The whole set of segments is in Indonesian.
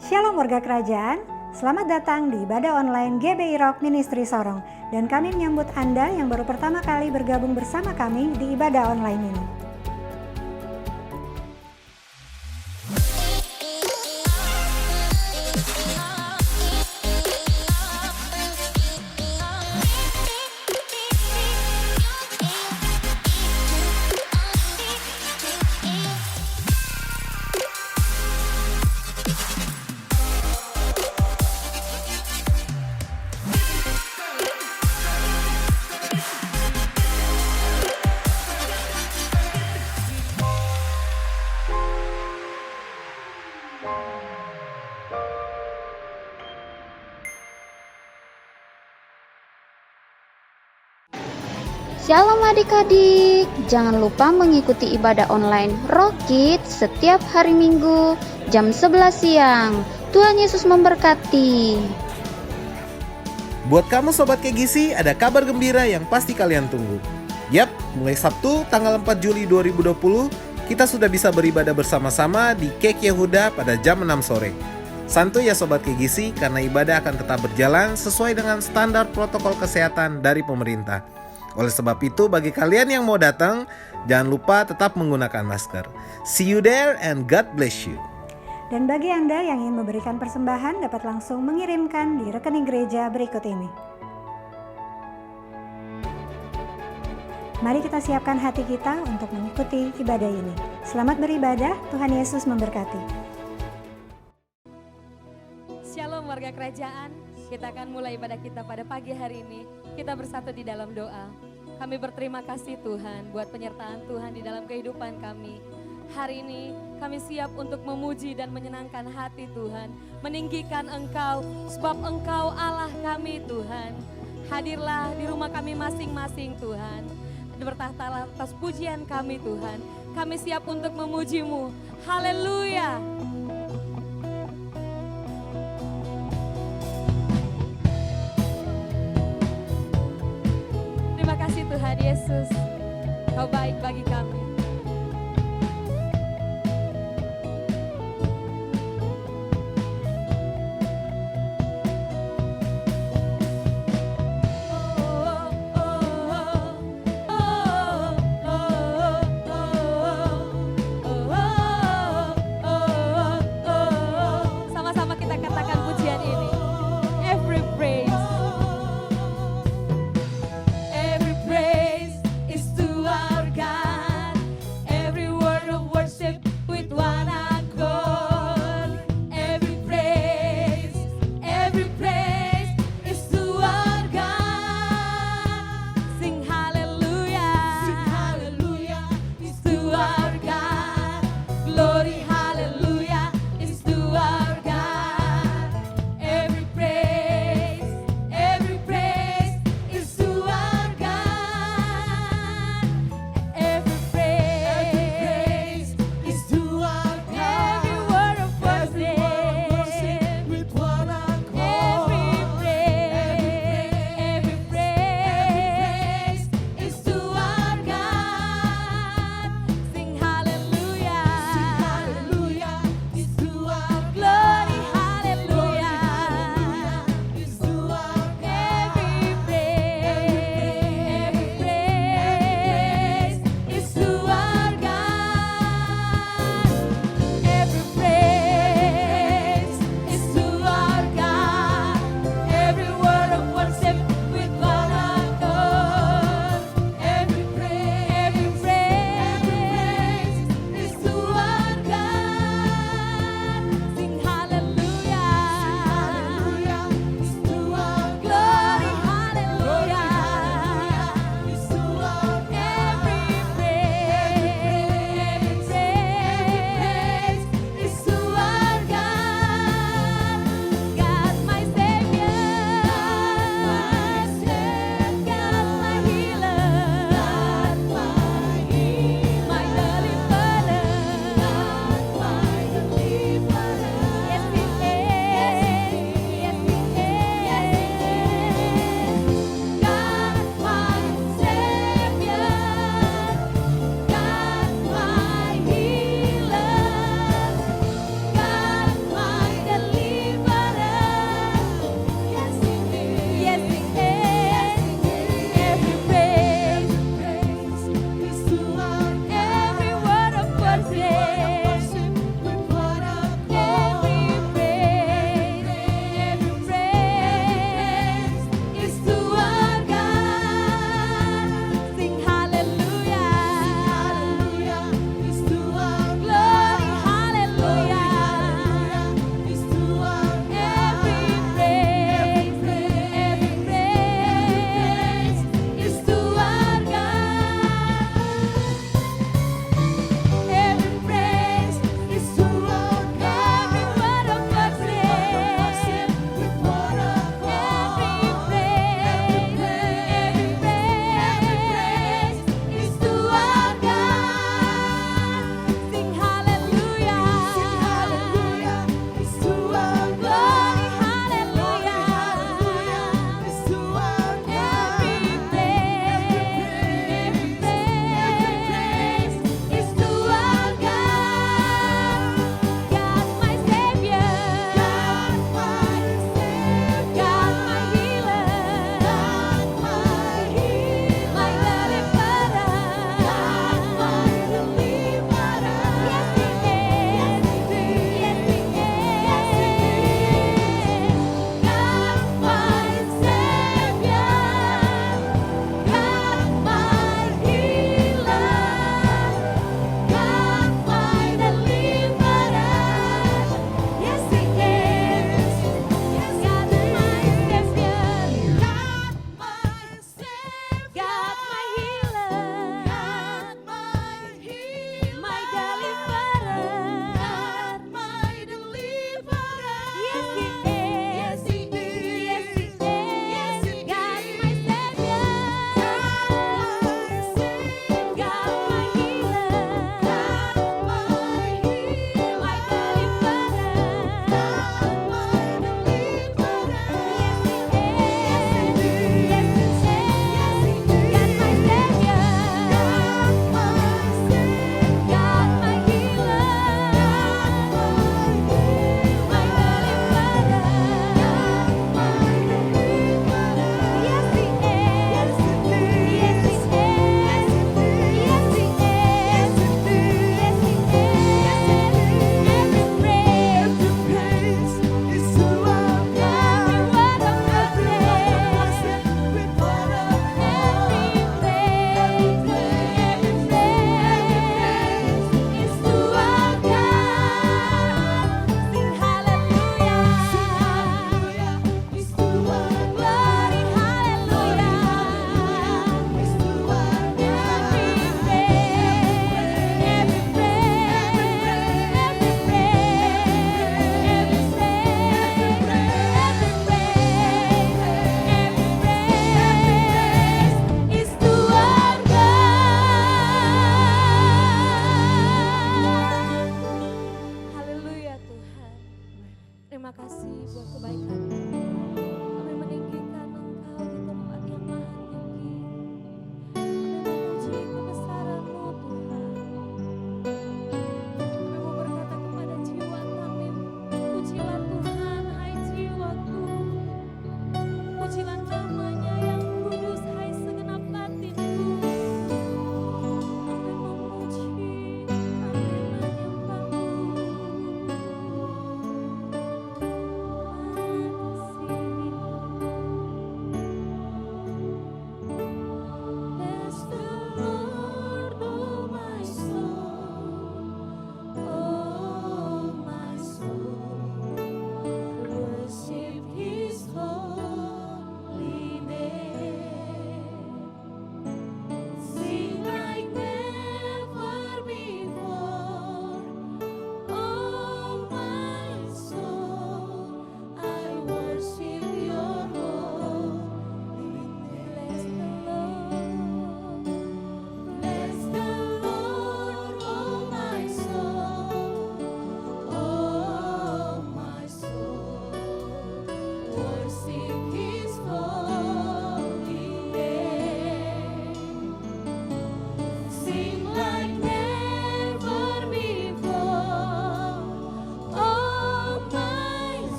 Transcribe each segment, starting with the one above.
Shalom warga kerajaan, selamat datang di ibadah online GBI Rock Ministry Sorong. Dan kami menyambut Anda yang baru pertama kali bergabung bersama kami di ibadah online ini. Shalom adik-adik, jangan lupa mengikuti ibadah online Rock Kids setiap hari Minggu jam 11 siang. Tuhan Yesus memberkati. Buat kamu Sobat KGC, ada kabar gembira yang pasti kalian tunggu. Yap, mulai Sabtu tanggal 4 Juli 2020, kita sudah bisa beribadah bersama-sama di Kek Yehuda pada jam 6 sore. Santuy ya Sobat KGC, karena ibadah akan tetap berjalan sesuai dengan standar protokol kesehatan dari pemerintah. Oleh sebab itu, bagi kalian yang mau datang, jangan lupa tetap menggunakan masker. See you there and God bless you. Dan bagi Anda yang ingin memberikan persembahan dapat langsung mengirimkan di rekening gereja berikut ini. Mari kita siapkan hati kita untuk mengikuti ibadah ini. Selamat beribadah, Tuhan Yesus memberkati. Shalom warga kerajaan, kita akan mulai ibadah kita pada pagi hari ini. Kita bersatu di dalam doa. Kami berterima kasih Tuhan buat penyertaan Tuhan di dalam kehidupan kami. Hari ini kami siap untuk memuji dan menyenangkan hati Tuhan. Meninggikan Engkau sebab Engkau Allah kami Tuhan. Hadirlah di rumah kami masing-masing Tuhan. Bertahtalah atas pujian kami Tuhan. Kami siap untuk memuji-Mu. Haleluya. Terima kasih Tuhan Yesus, Kau baik bagi kami. Sama-sama kita katakan pujian ini. Every praise. Every praise is to our God.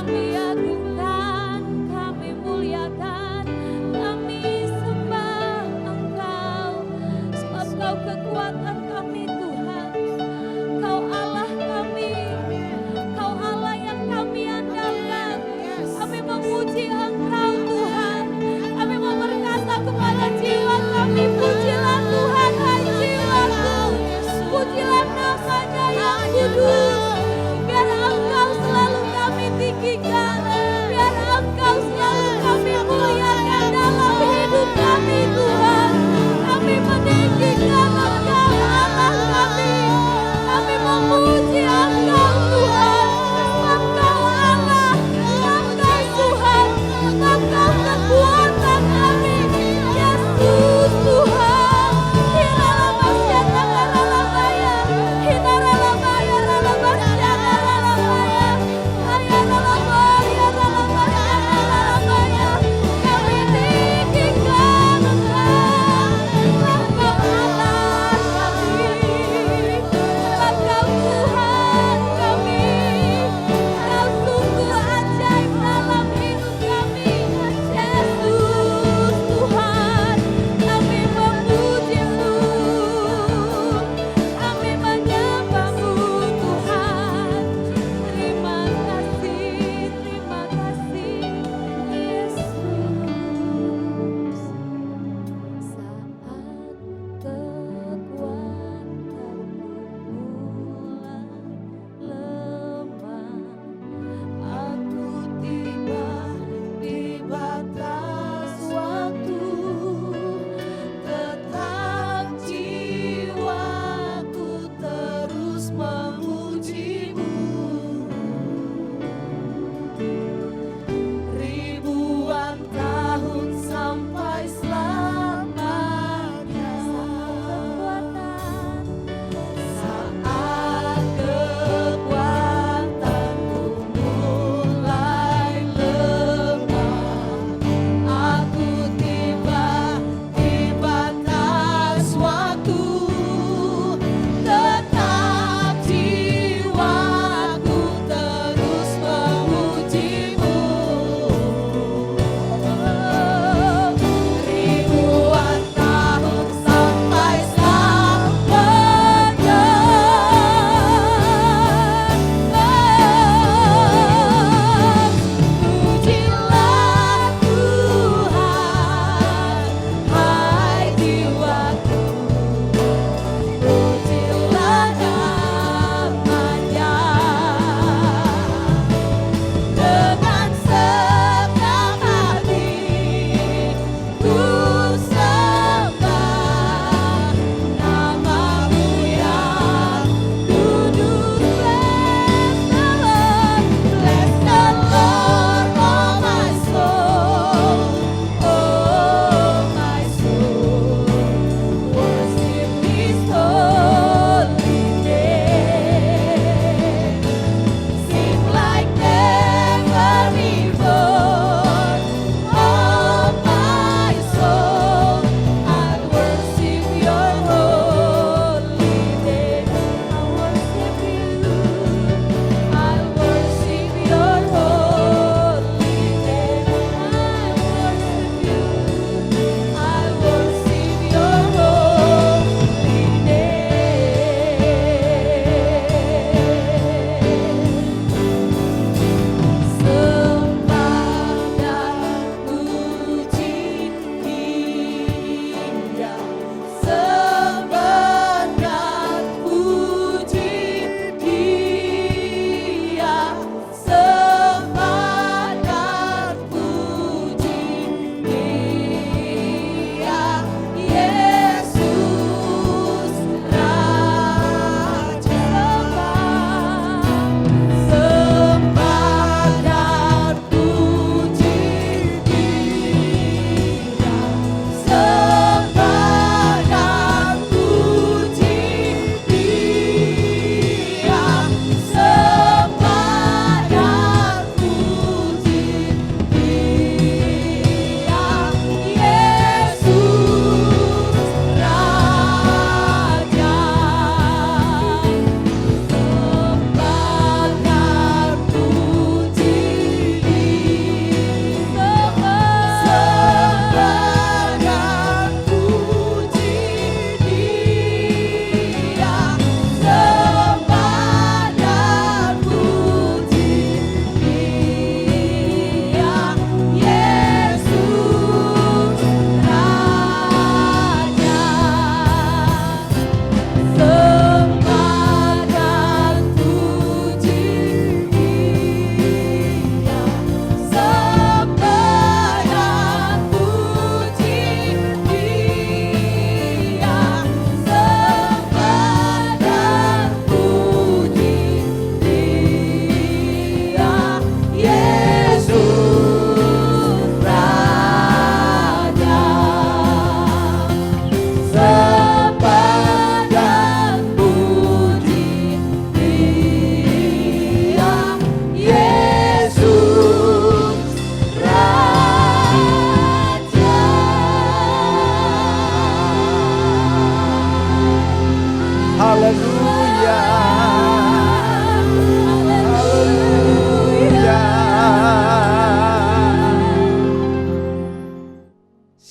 Kami agungkan, kami muliakan, kami sembah Engkau. Sebab Kau kekuatan kami Tuhan. Kau Allah kami, Kau Allah yang kami andalkan. Kami memuji Engkau Tuhan. Kami mau berkata kepada jiwa kami, pujilah Tuhan, hai jiwaku. Pujilah namanya yang kudus. Biar Engkau selalu kami tinggikan.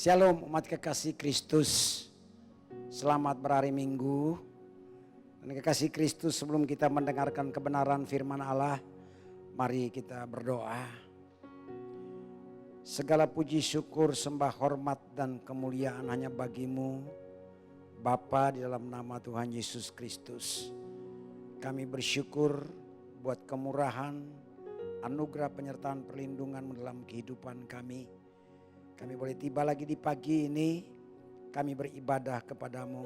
Shalom umat kekasih Kristus. Selamat berhari Minggu. Dan kekasih Kristus, sebelum kita mendengarkan kebenaran firman Allah, mari kita berdoa. Segala puji syukur sembah hormat dan kemuliaan hanya bagimu Bapa, di dalam nama Tuhan Yesus Kristus. Kami bersyukur buat kemurahan, anugerah penyertaan perlindungan dalam kehidupan kami. Kami boleh tiba lagi di pagi ini, kami beribadah kepadamu.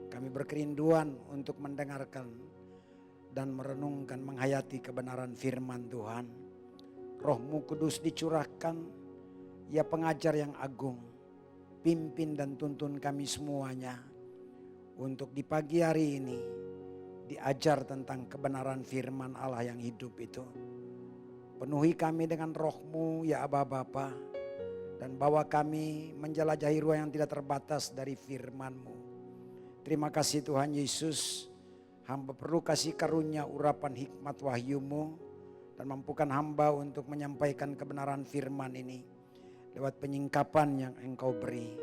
Kami berkerinduan untuk mendengarkan dan merenungkan, menghayati kebenaran firman Tuhan. Roh-Mu Kudus dicurahkan, ya pengajar yang agung. Pimpin dan tuntun kami semuanya untuk di pagi hari ini diajar tentang kebenaran firman Allah yang hidup itu. Penuhi kami dengan Roh-Mu ya Aba Bapa. Dan bawa kami menjelajahi ruang yang tidak terbatas dari firman-Mu. Terima kasih Tuhan Yesus. Hamba perlu kasih karunia urapan hikmat wahyu-Mu. Dan mampukan hamba untuk menyampaikan kebenaran firman ini lewat penyingkapan yang Engkau beri.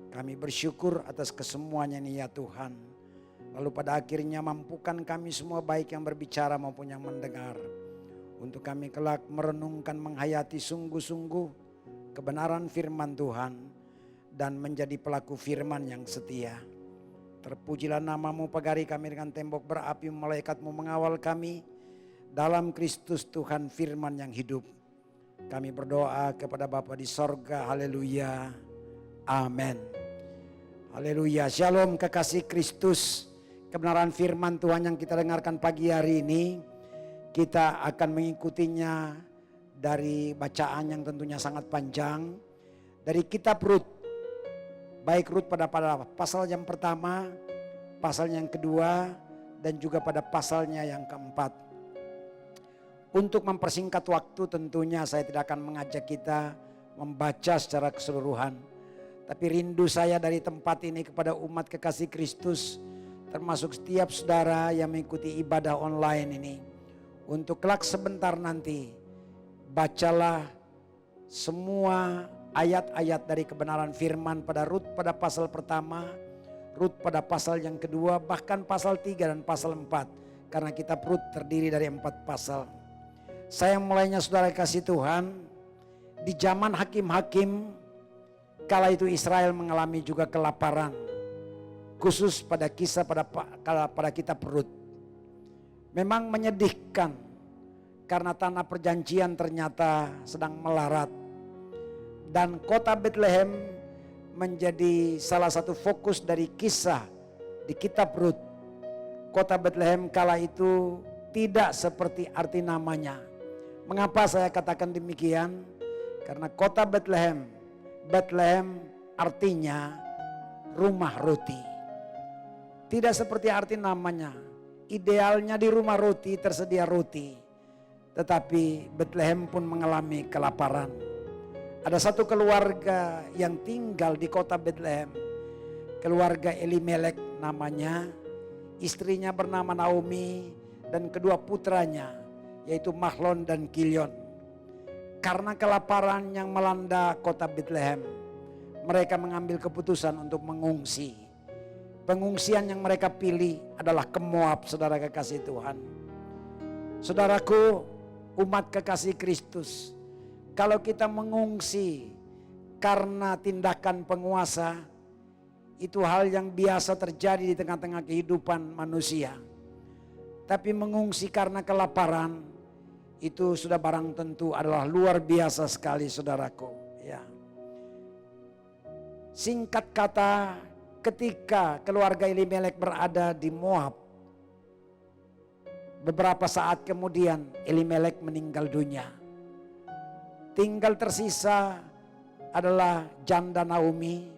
Kami bersyukur atas kesemuanya ini ya Tuhan. Lalu pada akhirnya mampukan kami semua, baik yang berbicara maupun yang mendengar, untuk kami kelak merenungkan, menghayati sungguh-sungguh kebenaran firman Tuhan dan menjadi pelaku firman yang setia. Terpujilah nama-Mu pagi hari kami dengan tembok berapi, malaikat-Mu mengawal kami dalam Kristus Tuhan firman yang hidup. Kami berdoa kepada Bapa di sorga. Haleluya. Amin. Haleluya. Shalom kekasih Kristus. Kebenaran firman Tuhan yang kita dengarkan pagi hari ini, kita akan mengikutinya dari bacaan yang tentunya sangat panjang dari kitab Rut. Baik Rut pada pasal yang pertama, pasal yang kedua, dan juga pada pasalnya yang keempat. Untuk mempersingkat waktu tentunya saya tidak akan mengajak kita membaca secara keseluruhan. Tapi rindu saya dari tempat ini kepada umat kekasih Kristus, termasuk setiap saudara yang mengikuti ibadah online ini, untuk kelak sebentar nanti bacalah semua ayat-ayat dari kebenaran firman pada Rut pada pasal pertama, Rut pada pasal yang kedua, bahkan pasal 3 dan pasal 4. Karena kitab Rut terdiri dari 4 pasal. Saya mulainya saudara kasih Tuhan, di zaman hakim-hakim, kala itu Israel mengalami juga kelaparan. Khusus pada kisah pada kitab Rut. Memang menyedihkan. Karena tanah perjanjian ternyata sedang melarat. Dan kota Bethlehem menjadi salah satu fokus dari kisah di kitab Rut. Kota Bethlehem kala itu tidak seperti arti namanya. Mengapa saya katakan demikian? Karena kota Bethlehem, Bethlehem artinya rumah roti. Tidak seperti arti namanya. Idealnya di rumah roti tersedia roti. Tetapi Bethlehem pun mengalami kelaparan. Ada satu keluarga yang tinggal di kota Bethlehem. Keluarga Elimelek namanya. Istrinya bernama Naomi dan kedua putranya yaitu Mahlon dan Kilion. Karena kelaparan yang melanda kota Bethlehem, mereka mengambil keputusan untuk mengungsi. Pengungsian yang mereka pilih adalah ke Moab, saudara kekasih Tuhan. Saudaraku, umat kekasih Kristus, kalau kita mengungsi karena tindakan penguasa, itu hal yang biasa terjadi di tengah-tengah kehidupan manusia. Tapi mengungsi karena kelaparan, itu sudah barang tentu adalah luar biasa sekali saudaraku. Ya. Singkat kata, ketika keluarga Elimelek berada di Moab, beberapa saat kemudian Elimelek meninggal dunia. Tinggal tersisa adalah janda Naomi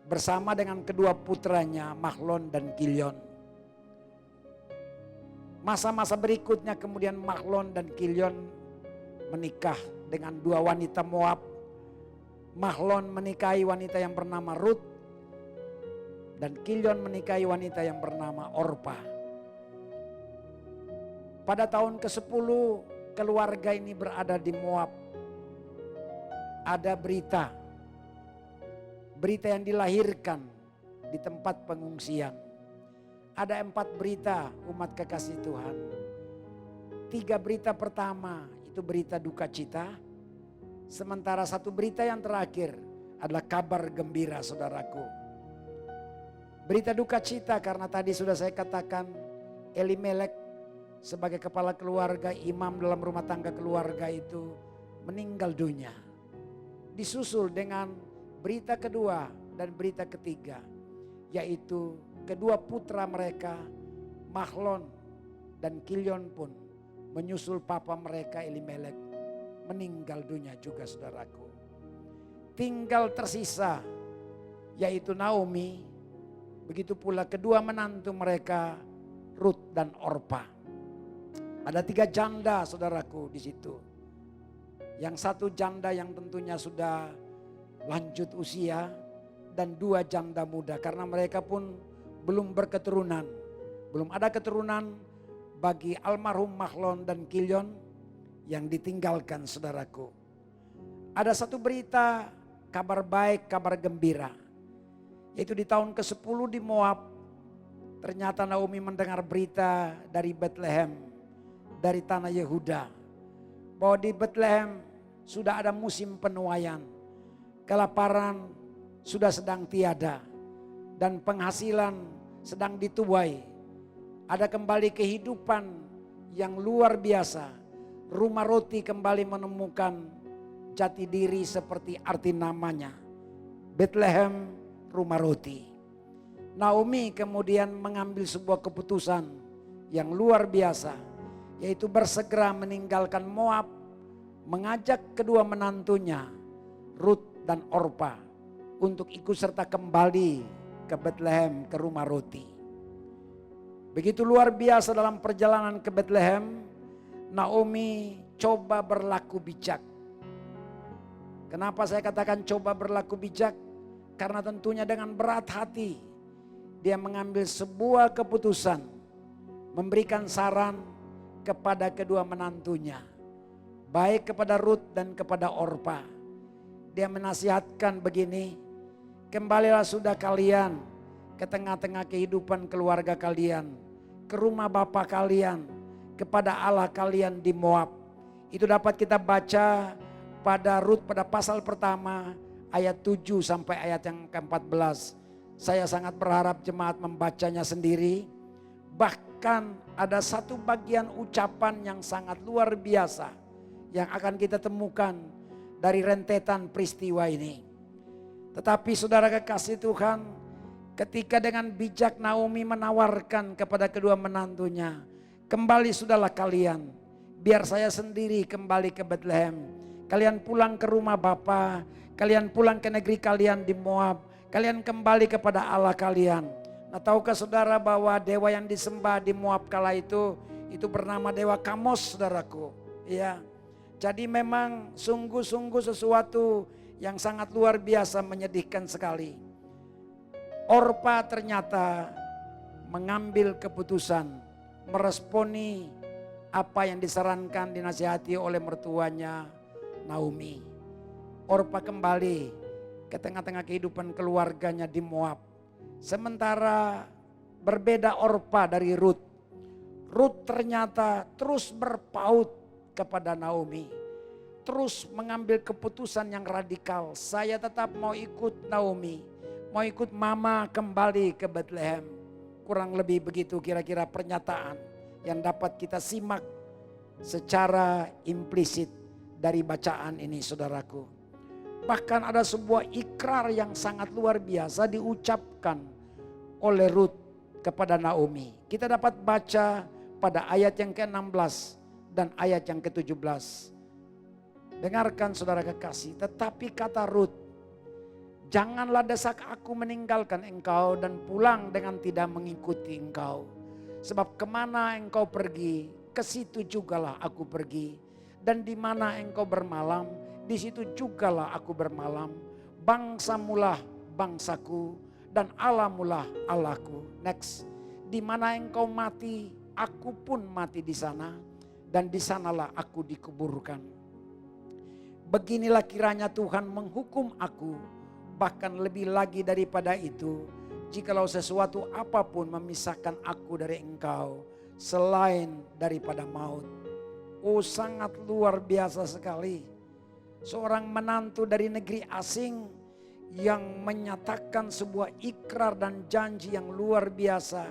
bersama dengan kedua putranya Mahlon dan Kilion. Masa-masa berikutnya kemudian Mahlon dan Kilion menikah dengan dua wanita Moab. Mahlon menikahi wanita yang bernama Rut dan Kilion menikahi wanita yang bernama Orpa. Pada tahun ke-10 keluarga ini berada di Moab. Ada berita berita yang dilahirkan di tempat pengungsian. Ada 4 berita umat kekasih Tuhan. 3 berita pertama itu berita duka cita. Sementara 1 berita yang terakhir adalah kabar gembira, saudaraku. Berita duka cita karena tadi sudah saya katakan Elimelek sebagai kepala keluarga, imam dalam rumah tangga keluarga itu meninggal dunia. Disusul dengan berita kedua dan berita ketiga, yaitu kedua putra mereka Mahlon dan Kilion pun menyusul papa mereka Elimelek meninggal dunia juga, saudaraku. Tinggal tersisa yaitu Naomi, begitu pula kedua menantu mereka Ruth dan Orpa. Ada 3 janda, saudaraku, di situ. Yang 1 janda yang tentunya sudah lanjut usia dan 2 janda muda karena mereka pun belum berketurunan. Belum ada keturunan bagi almarhum Mahlon dan Kilion yang ditinggalkan, saudaraku. Ada 1 berita kabar baik, kabar gembira. Yaitu di tahun ke-10 di Moab, ternyata Naomi mendengar berita dari Bethlehem, dari tanah Yehuda, bahwa di Bethlehem sudah ada musim penuaian. Kelaparan sudah sedang tiada dan penghasilan sedang dituai. Ada kembali kehidupan yang luar biasa. Rumah roti kembali menemukan jati diri seperti arti namanya. Bethlehem, rumah roti. Naomi kemudian mengambil sebuah keputusan yang luar biasa, yaitu bersegera meninggalkan Moab, mengajak kedua menantunya Ruth dan Orpa untuk ikut serta kembali ke Bethlehem, ke rumah roti. Begitu luar biasa dalam perjalanan ke Bethlehem, Naomi coba berlaku bijak. Kenapa saya katakan coba berlaku bijak? Karena tentunya dengan berat hati dia mengambil sebuah keputusan, memberikan saran kepada kedua menantunya, baik kepada Ruth dan kepada Orpa. Dia menasihatkan begini, kembalilah sudah kalian ke tengah-tengah kehidupan keluarga kalian, ke rumah bapa kalian, kepada Allah kalian di Moab. Itu dapat kita baca pada Rut pada pasal pertama ayat 7 sampai ayat yang ke-14. Saya sangat berharap jemaat membacanya sendiri. Bahkan ada 1 bagian ucapan yang sangat luar biasa yang akan kita temukan dari rentetan peristiwa ini. Tetapi saudara kekasih Tuhan, ketika dengan bijak Naomi menawarkan kepada kedua menantunya, kembali sudahlah kalian, biar saya sendiri kembali ke Bethlehem. Kalian pulang ke rumah Bapa, kalian pulang ke negeri kalian di Moab, kalian kembali kepada Allah kalian. Nah, tahukah saudara bahwa dewa yang disembah di Moab kala itu bernama dewa Kamos, saudaraku. Ya, jadi memang sungguh-sungguh sesuatu yang sangat luar biasa, menyedihkan sekali. Orpa ternyata mengambil keputusan, meresponi apa yang disarankan, dinasihati oleh mertuanya Naomi. Orpa kembali ke tengah-tengah kehidupan keluarganya di Moab. Sementara berbeda Orpa dari Ruth. Ruth ternyata terus berpaut kepada Naomi. Terus mengambil keputusan yang radikal. Saya tetap mau ikut Naomi. Mau ikut mama kembali ke Bethlehem. Kurang lebih begitu kira-kira pernyataan yang dapat kita simak secara implisit dari bacaan ini, saudaraku. Bahkan ada sebuah ikrar yang sangat luar biasa diucapkan oleh Ruth kepada Naomi. Kita dapat baca pada ayat yang ke-16 dan ayat yang ke-17. Dengarkan saudara kekasih, tetapi kata Ruth, janganlah desak aku meninggalkan engkau dan pulang dengan tidak mengikuti engkau. Sebab kemana engkau pergi, ke situ jugalah aku pergi. Dan di mana engkau bermalam, di situ jugalah aku bermalam. Bangsamulah bangsaku dan Allahmulah Allahku. Next. Di mana engkau mati, aku pun mati di sana. Dan di sanalah aku dikuburkan. Beginilah kiranya Tuhan menghukum aku, Bahkan lebih lagi daripada itu, jikalau sesuatu apapun memisahkan aku dari engkau selain daripada maut. Oh, sangat luar biasa sekali. Seorang menantu dari negeri asing yang menyatakan sebuah ikrar dan janji yang luar biasa.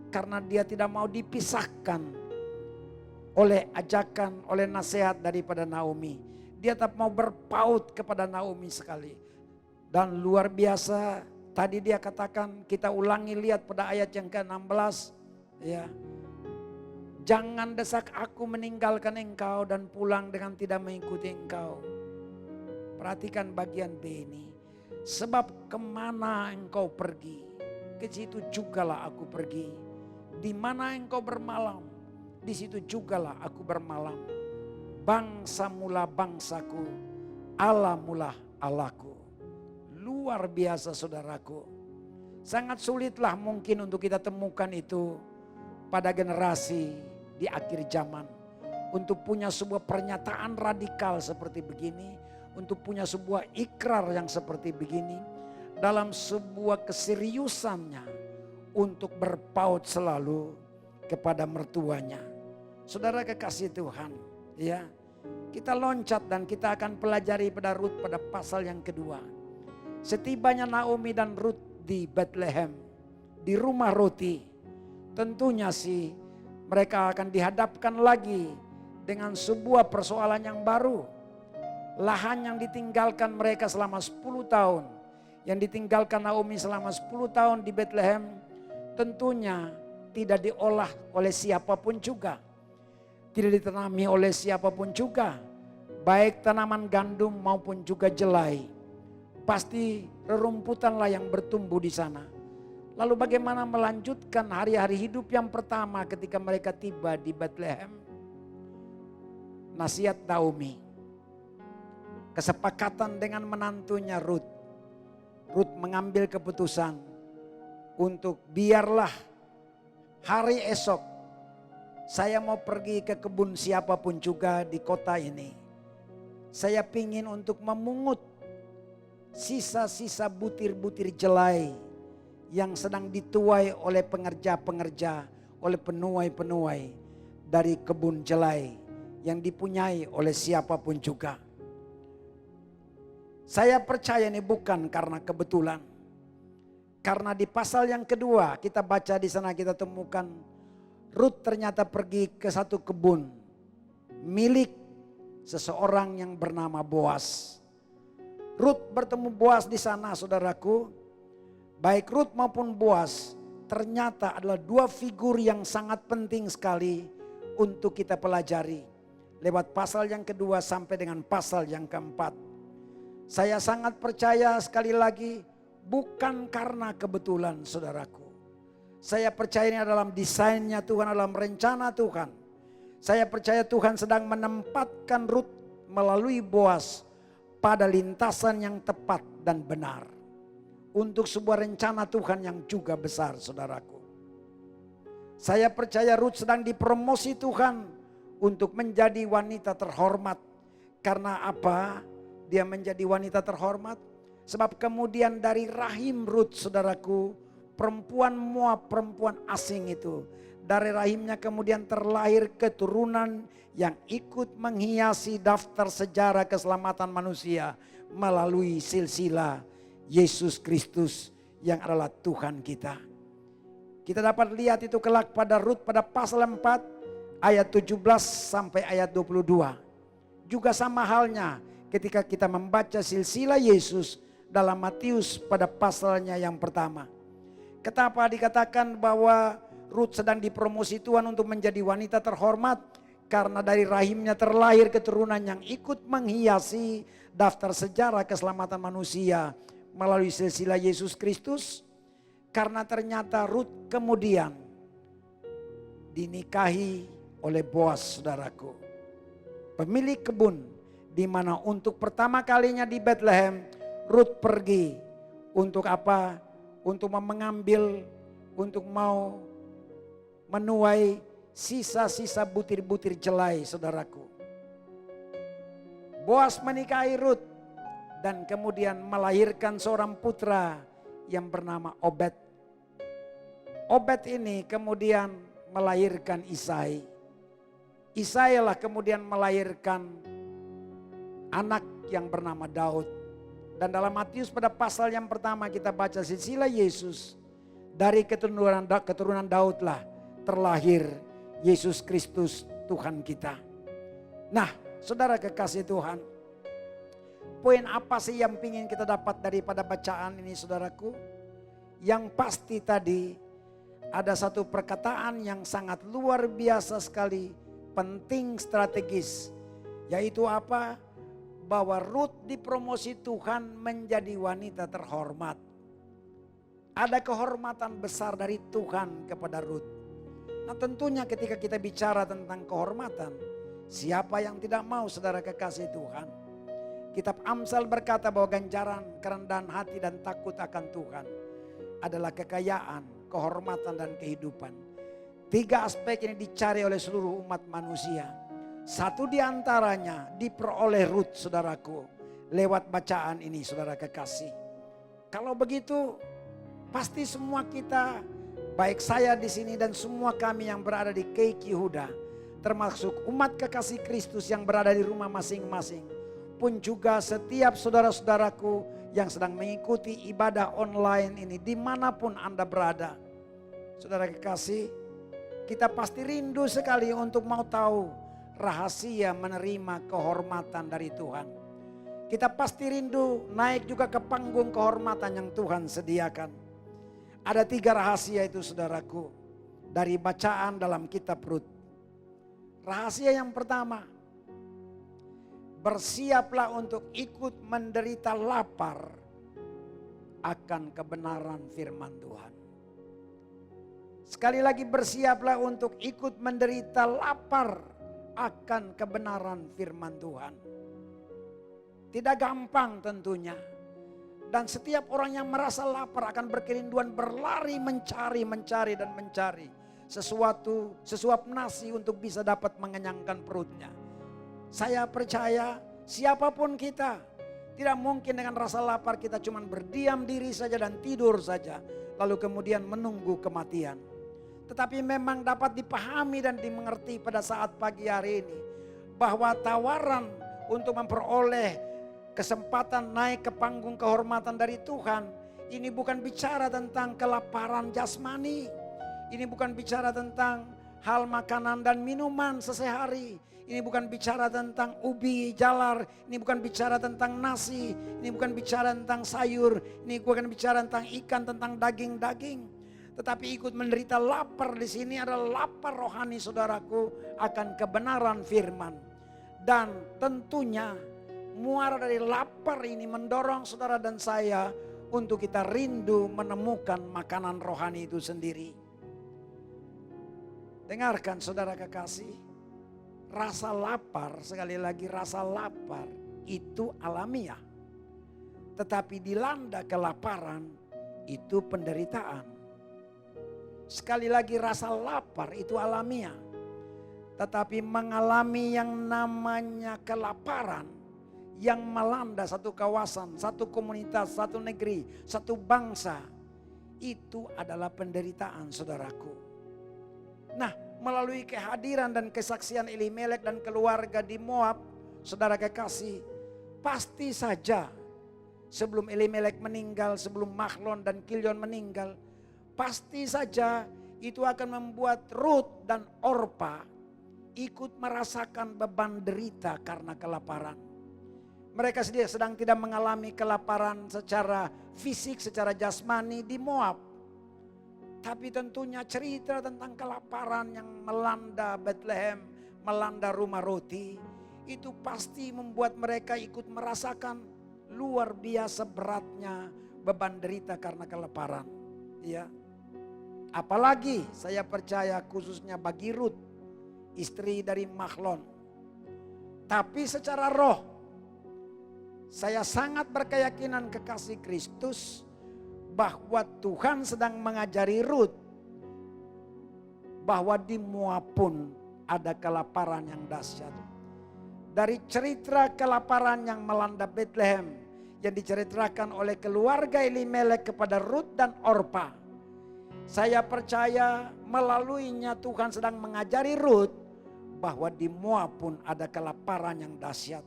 Karena dia tidak mau dipisahkan oleh ajakan, oleh nasihat daripada Naomi. Dia tetap mau berpaut kepada Naomi sekali. Dan luar biasa, tadi dia katakan, kita ulangi, lihat pada ayat yang ke-16. Ya, jangan desak aku meninggalkan engkau dan pulang dengan tidak mengikuti engkau. Perhatikan bagian B ini. Sebab kemana engkau pergi, ke situ jugalah aku pergi. Di mana engkau bermalam, di situ jugalah aku bermalam. Bangsa mula bangsaku, Allah mula Allahku. Luar biasa saudaraku. Sangat sulitlah mungkin untuk kita temukan itu pada generasi di akhir zaman. Untuk punya sebuah pernyataan radikal seperti begini. Untuk punya sebuah ikrar yang seperti begini. Dalam sebuah keseriusannya untuk berpaut selalu kepada mertuanya. Saudara kekasih Tuhan, ya, kita loncat dan kita akan pelajari pada Rut pada pasal yang kedua. Setibanya Naomi dan Rut di Bethlehem, di rumah roti, tentunya sih mereka akan dihadapkan lagi dengan sebuah persoalan yang baru. Lahan yang ditinggalkan mereka selama 10 tahun, yang ditinggalkan Naomi selama 10 tahun di Bethlehem, tentunya tidak diolah oleh siapapun juga. Tidak ditanami oleh siapapun juga. Baik tanaman gandum maupun juga jelai. Pasti rerumputanlah yang bertumbuh di sana. Lalu bagaimana melanjutkan hari-hari hidup yang pertama ketika mereka tiba di Bethlehem? Nasihat Naomi. Kesepakatan dengan menantunya Rut. Rut mengambil keputusan untuk biarlah hari esok saya mau pergi ke kebun siapapun juga di kota ini. Saya pingin untuk memungut sisa-sisa butir-butir jelai yang sedang dituai oleh pengerja-pengerja, oleh penuai-penuai dari kebun jelai yang dipunyai oleh siapapun juga. Saya percaya ini bukan karena kebetulan. Karena di pasal yang kedua kita baca di sana kita temukan Rut ternyata pergi ke satu kebun milik seseorang yang bernama Boas. Rut bertemu Boas di sana saudaraku. Baik Rut maupun Boas ternyata adalah dua figur yang sangat penting sekali untuk kita pelajari. Lewat pasal yang kedua sampai dengan pasal yang keempat. Saya sangat percaya sekali lagi bukan karena kebetulan saudaraku. Saya percaya ini dalam desainnya Tuhan, dalam rencana Tuhan. Saya percaya Tuhan sedang menempatkan Rut melalui Boas pada lintasan yang tepat dan benar. Untuk sebuah rencana Tuhan yang juga besar saudaraku. Saya percaya Rut sedang dipromosi Tuhan untuk menjadi wanita terhormat. Karena apa? Dia menjadi wanita terhormat. Sebab kemudian dari rahim Rut saudaraku, perempuan Moab, perempuan asing itu. Dari rahimnya kemudian terlahir keturunan yang ikut menghiasi daftar sejarah keselamatan manusia. Melalui silsilah Yesus Kristus yang adalah Tuhan kita. Kita dapat lihat itu kelak pada Rut pada pasal 4 ayat 17 sampai ayat 22. Juga sama halnya ketika kita membaca silsilah Yesus dalam Matius pada pasalnya yang pertama. Kenapa dikatakan bahwa Rut sedang dipromosi Tuhan untuk menjadi wanita terhormat? Karena dari rahimnya terlahir keturunan yang ikut menghiasi daftar sejarah keselamatan manusia melalui silsilah Yesus Kristus. Karena ternyata Rut kemudian dinikahi oleh Boas saudaraku. Pemilik kebun. Di mana untuk pertama kalinya di Bethlehem, Rut pergi untuk apa? Untuk mengambil, untuk mau menuai sisa-sisa butir-butir jelai saudaraku. Boas menikahi Rut dan kemudian melahirkan seorang putra yang bernama Obed. Obed ini kemudian melahirkan Isai. Isai lah kemudian melahirkan anak yang bernama Daud. Dan dalam Matius pada pasal yang pertama kita baca silsilah Yesus. Dari keturunan Daud lah terlahir Yesus Kristus Tuhan kita. Nah, saudara kekasih Tuhan, poin apa sih yang ingin kita dapat daripada bacaan ini saudaraku? Yang pasti tadi ada satu perkataan yang sangat luar biasa sekali, penting, strategis. Yaitu apa? Bahwa Rut dipromosi Tuhan menjadi wanita terhormat. Ada kehormatan besar dari Tuhan kepada Rut. Nah tentunya ketika kita bicara tentang kehormatan, siapa yang tidak mau saudara kekasih Tuhan? Kitab Amsal berkata bahwa ganjaran kerendahan hati dan takut akan Tuhan adalah kekayaan, kehormatan dan kehidupan. 3 aspek ini dicari oleh seluruh umat manusia. Satu di antaranya diperoleh Rut saudaraku lewat bacaan ini saudara kekasih. Kalau begitu pasti semua kita, baik saya di sini dan semua kami yang berada di KQ Yehuda, termasuk umat kekasih Kristus yang berada di rumah masing-masing, pun juga setiap saudara-saudaraku yang sedang mengikuti ibadah online ini dimanapun Anda berada. Saudara kekasih, kita pasti rindu sekali untuk mau tahu rahasia menerima kehormatan dari Tuhan. Kita pasti rindu naik juga ke panggung kehormatan yang Tuhan sediakan. Ada 3 rahasia itu saudaraku dari bacaan dalam kitab Rut. Rahasia yang pertama, bersiaplah untuk ikut menderita lapar akan kebenaran firman Tuhan. Sekali lagi bersiaplah untuk ikut menderita lapar akan kebenaran firman Tuhan. Tidak gampang tentunya. Dan setiap orang yang merasa lapar akan berkerinduan berlari mencari dan mencari sesuap nasi untuk bisa dapat mengenyangkan perutnya. Saya percaya siapapun kita tidak mungkin dengan rasa lapar kita cuma berdiam diri saja dan tidur saja lalu kemudian menunggu kematian. Tetapi memang dapat dipahami dan dimengerti pada saat pagi hari ini bahwa tawaran untuk memperoleh kesempatan naik ke panggung kehormatan dari Tuhan, ini bukan bicara tentang kelaparan jasmani. Ini bukan bicara tentang hal makanan dan minuman sehari-hari. Ini bukan bicara tentang ubi jalar. Ini bukan bicara tentang nasi. Ini bukan bicara tentang sayur. Ini bukan bicara tentang ikan, tentang daging-daging. Tetapi ikut menderita lapar di sini adalah lapar rohani saudaraku akan kebenaran firman. Dan tentunya muara dari lapar ini mendorong saudara dan saya untuk kita rindu menemukan makanan rohani itu sendiri. Dengarkan saudara kekasih, rasa lapar, sekali lagi rasa lapar itu alamiah. Tetapi dilanda kelaparan itu penderitaan. Sekali lagi rasa lapar itu alamiah. Tetapi mengalami yang namanya kelaparan yang melanda satu kawasan, satu komunitas, satu negeri, satu bangsa, itu adalah penderitaan saudaraku. Nah, melalui kehadiran dan kesaksian Elimelek dan keluarga di Moab, saudara kekasih, pasti saja sebelum Elimelek meninggal, sebelum Mahlon dan Kilion meninggal, pasti saja itu akan membuat Rut dan Orpa ikut merasakan beban derita karena kelaparan. Mereka sedang tidak mengalami kelaparan secara fisik, secara jasmani di Moab. Tapi tentunya cerita tentang kelaparan yang melanda Bethlehem, melanda rumah roti, itu pasti membuat mereka ikut merasakan luar biasa beratnya beban derita karena kelaparan. Ya. Apalagi saya percaya khususnya bagi Rut, istri dari Mahlon. Tapi secara roh, saya sangat berkeyakinan kekasih Kristus bahwa Tuhan sedang mengajari Rut bahwa di Moab pun ada kelaparan yang dahsyat. Dari cerita kelaparan yang melanda Bethlehem, yang diceritakan oleh keluarga Elimelek kepada Rut dan Orpa. Saya percaya melaluinya Tuhan sedang mengajari Rut bahwa di Moab pun ada kelaparan yang dahsyat.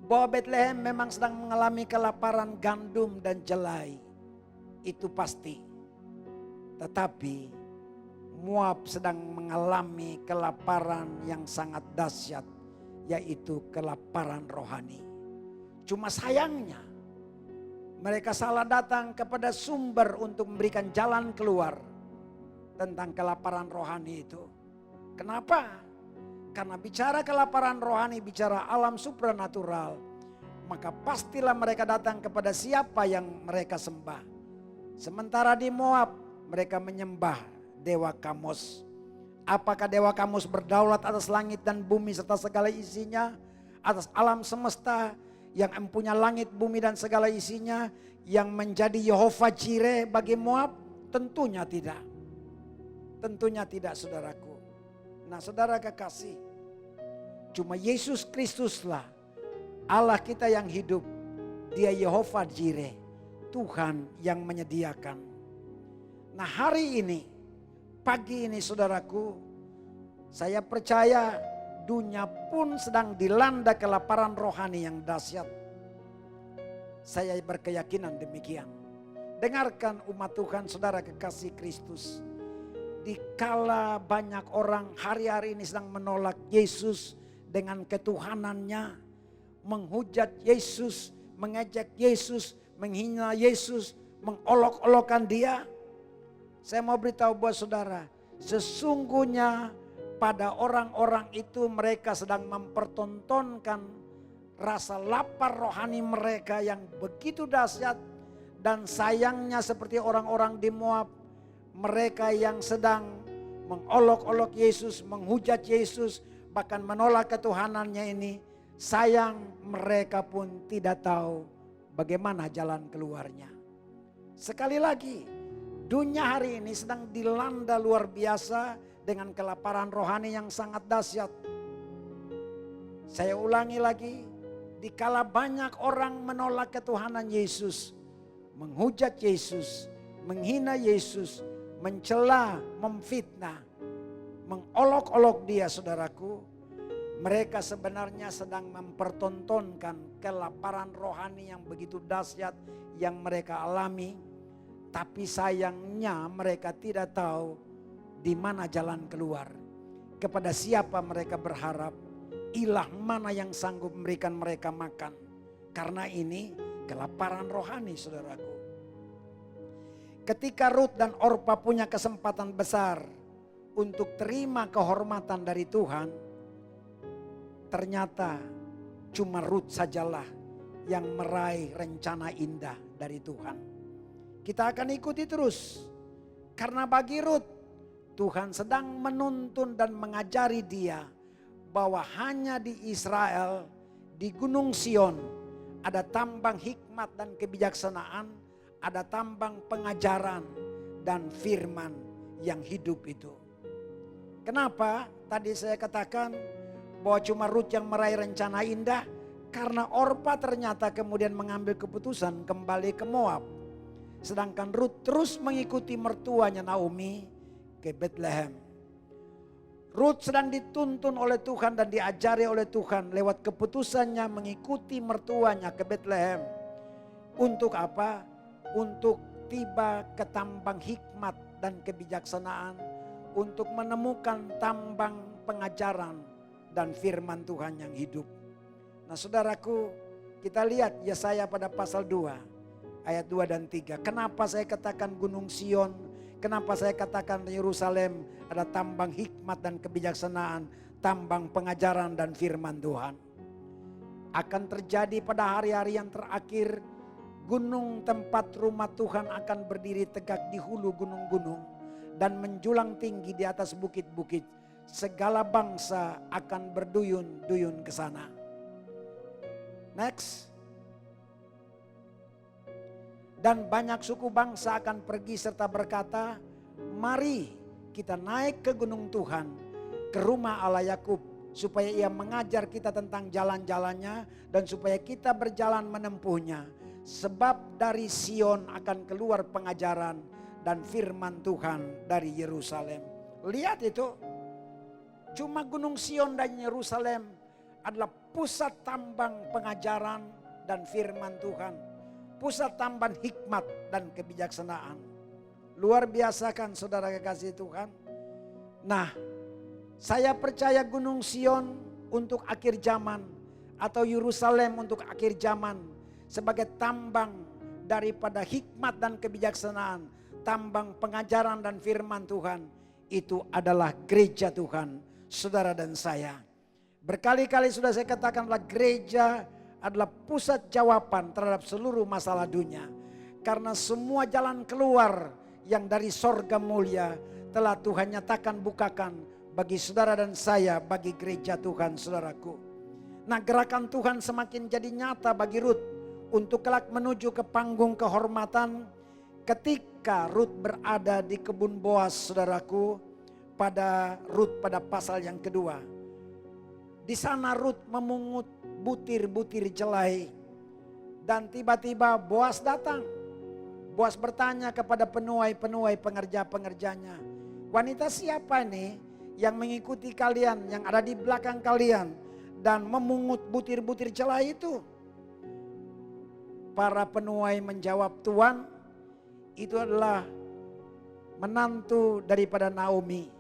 Bahwa Bethlehem memang sedang mengalami kelaparan gandum dan jelai. Itu pasti. Tetapi Moab sedang mengalami kelaparan yang sangat dahsyat, yaitu kelaparan rohani. Cuma sayangnya mereka salah datang kepada sumber untuk memberikan jalan keluar tentang kelaparan rohani itu. Kenapa? Karena bicara kelaparan rohani, bicara alam supranatural, maka pastilah mereka datang kepada siapa yang mereka sembah. Sementara di Moab mereka menyembah dewa Kamos. Apakah dewa Kamos berdaulat atas langit dan bumi serta segala isinya, atas alam semesta yang empunya langit, bumi dan segala isinya, yang menjadi Yehova Jireh bagi Moab? Tentunya tidak. Tentunya tidak, saudaraku. Nah, saudara kekasih, cuma Yesus Kristuslah Allah kita yang hidup. Dia Yehova Jireh, Tuhan yang menyediakan. Nah, hari ini, pagi ini saudaraku, saya percaya dunia pun sedang dilanda kelaparan rohani yang dahsyat. Saya berkeyakinan demikian. Dengarkan umat Tuhan, saudara kekasih Kristus. Dikala banyak orang hari-hari ini sedang menolak Yesus dengan ketuhanannya, menghujat Yesus, mengejek Yesus, menghina Yesus, mengolok-olokkan dia. Saya mau beritahu buat saudara, sesungguhnya pada orang-orang itu mereka sedang mempertontonkan rasa lapar rohani mereka yang begitu dahsyat. Dan sayangnya seperti orang-orang di Moab, mereka yang sedang mengolok-olok Yesus, menghujat Yesus, bahkan menolak ketuhanannya ini, sayang mereka pun tidak tahu bagaimana jalan keluarnya. Sekali lagi, dunia hari ini sedang dilanda luar biasa dengan kelaparan rohani yang sangat dahsyat. Saya ulangi lagi, dikala banyak orang menolak ketuhanan Yesus, menghujat Yesus, menghina Yesus, mencela, memfitnah, mengolok-olok dia, saudaraku, mereka sebenarnya sedang mempertontonkan kelaparan rohani yang begitu dahsyat yang mereka alami. Tapi sayangnya mereka tidak tahu di mana jalan keluar. Kepada siapa mereka berharap, ilah mana yang sanggup memberikan mereka makan. Karena ini kelaparan rohani, saudaraku. Ketika Rut dan Orpa punya kesempatan besar untuk terima kehormatan dari Tuhan, ternyata cuma Rut sajalah yang meraih rencana indah dari Tuhan. Kita akan ikuti terus, karena bagi Rut, Tuhan sedang menuntun dan mengajari dia bahwa hanya di Israel, di Gunung Sion, ada tambang hikmat dan kebijaksanaan, ada tambang pengajaran dan firman yang hidup itu. Kenapa tadi saya katakan bahwa cuma Rut yang meraih rencana indah? Karena Orpa ternyata kemudian mengambil keputusan kembali ke Moab. Sedangkan Rut terus mengikuti mertuanya Naomi ke Bethlehem. Rut sedang dituntun oleh Tuhan dan diajari oleh Tuhan lewat keputusannya mengikuti mertuanya ke Bethlehem. Untuk apa? Untuk tiba ke tambang hikmat dan kebijaksanaan. Untuk menemukan tambang pengajaran dan firman Tuhan yang hidup. Nah, saudaraku, kita lihat Yesaya pada pasal 2 ayat 2 dan 3. Kenapa saya katakan Gunung Sion? Kenapa saya katakan Yerusalem ada tambang hikmat dan kebijaksanaan, tambang pengajaran dan firman Tuhan? Akan terjadi pada hari-hari yang terakhir, gunung tempat rumah Tuhan akan berdiri tegak di hulu gunung-gunung dan menjulang tinggi di atas bukit-bukit. Segala bangsa akan berduyun-duyun ke sana. Next. Dan banyak suku bangsa akan pergi serta berkata, mari kita naik ke gunung Tuhan, ke rumah Allah Yakub, supaya ia mengajar kita tentang jalan-jalannya dan supaya kita berjalan menempuhnya. Sebab dari Sion akan keluar pengajaran dan firman Tuhan dari Yerusalem. Lihat itu, cuma Gunung Sion dan Yerusalem adalah pusat tambang pengajaran dan firman Tuhan. Pusat tambang hikmat dan kebijaksanaan. Luar biasa kan saudara kekasih Tuhan. Nah, saya percaya Gunung Sion untuk akhir zaman atau Yerusalem untuk akhir zaman sebagai tambang daripada hikmat dan kebijaksanaan, tambang pengajaran dan firman Tuhan, itu adalah gereja Tuhan, saudara dan saya. Berkali-kali sudah saya katakan bahwa gereja adalah pusat jawaban terhadap seluruh masalah dunia. Karena semua jalan keluar yang dari sorga mulia telah Tuhan nyatakan bukakan bagi saudara dan saya, bagi gereja Tuhan saudaraku. Nah, gerakan Tuhan semakin jadi nyata bagi Rut untuk kelak menuju ke panggung kehormatan ketika Rut berada di kebun Boas saudaraku, pada Rut pada pasal yang kedua. Di sana Rut memungut butir-butir jelai dan tiba-tiba Boas datang. Boas bertanya kepada penuai-penuai pengerja-pengerjanya, wanita siapa nih yang mengikuti kalian, yang ada di belakang kalian dan memungut butir-butir jelai itu? Para penuai menjawab, Tuan, itu adalah menantu daripada Naomi,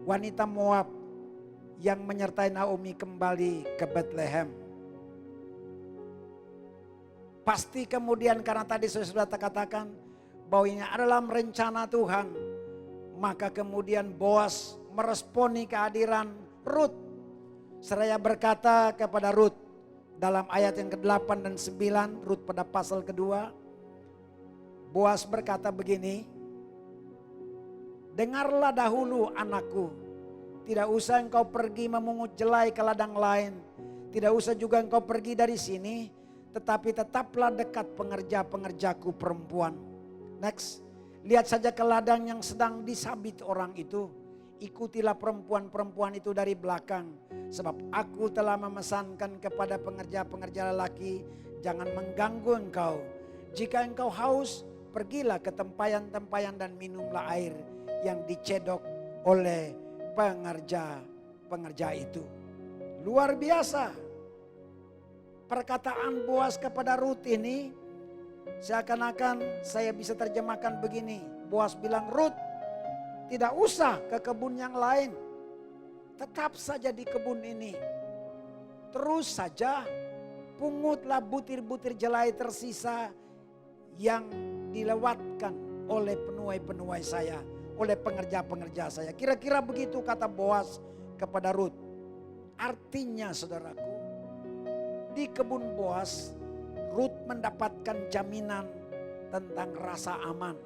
wanita Moab yang menyertai Naomi kembali ke Bethlehem. Pasti kemudian karena tadi saya sudah katakan bahwa ini adalah rencana Tuhan, maka kemudian Boas meresponi kehadiran Rut. Seraya berkata kepada Rut dalam ayat yang ke-8 dan 9, Rut pada pasal kedua, Boas berkata begini, dengarlah dahulu anakku, tidak usah engkau pergi memungut jelai ke ladang lain, tidak usah juga engkau pergi dari sini, tetapi tetaplah dekat pengerja-pengerjaku perempuan. Next, lihat saja ke ladang yang sedang disabit orang itu, ikutilah perempuan-perempuan itu dari belakang, sebab aku telah memesankan kepada pengerja-pengerja lelaki, jangan mengganggu engkau. Jika engkau haus, pergilah ke tempayan-tempayan dan minumlah air yang dicedok oleh pengerja-pengerja itu. Luar biasa. Perkataan Boas kepada Rut ini seakan-akan saya bisa terjemahkan begini. Boas bilang, Rut, tidak usah ke kebun yang lain. Tetap saja di kebun ini. Terus saja pungutlah butir-butir jelai tersisa yang dilewatkan oleh penuai-penuai saya, oleh pengerja-pengerja saya. Kira-kira begitu kata Boas kepada Rut. Artinya saudaraku, di kebun Boas, Rut mendapatkan jaminan tentang rasa aman.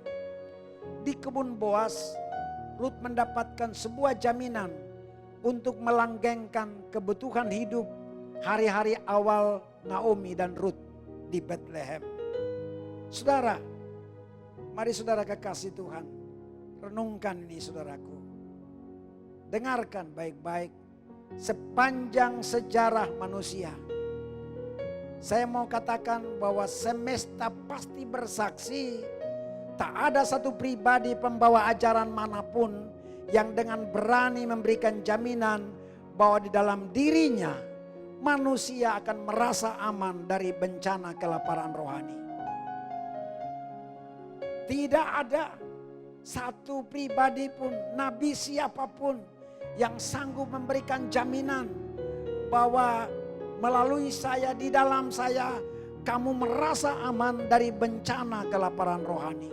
Di kebun Boas, Rut mendapatkan sebuah jaminan untuk melanggengkan kebutuhan hidup hari-hari awal Naomi dan Rut di Bethlehem. Saudara, mari saudara kekasih Tuhan, renungkan ini saudaraku. Dengarkan baik-baik, sepanjang sejarah manusia, saya mau katakan bahwa semesta pasti bersaksi, tak ada satu pribadi pembawa ajaran manapun yang dengan berani memberikan jaminan bahwa di dalam dirinya manusia akan merasa aman dari bencana kelaparan rohani. Tidak ada satu pribadi pun, nabi siapapun yang sanggup memberikan jaminan bahwa melalui saya, di dalam saya, kamu merasa aman dari bencana kelaparan rohani.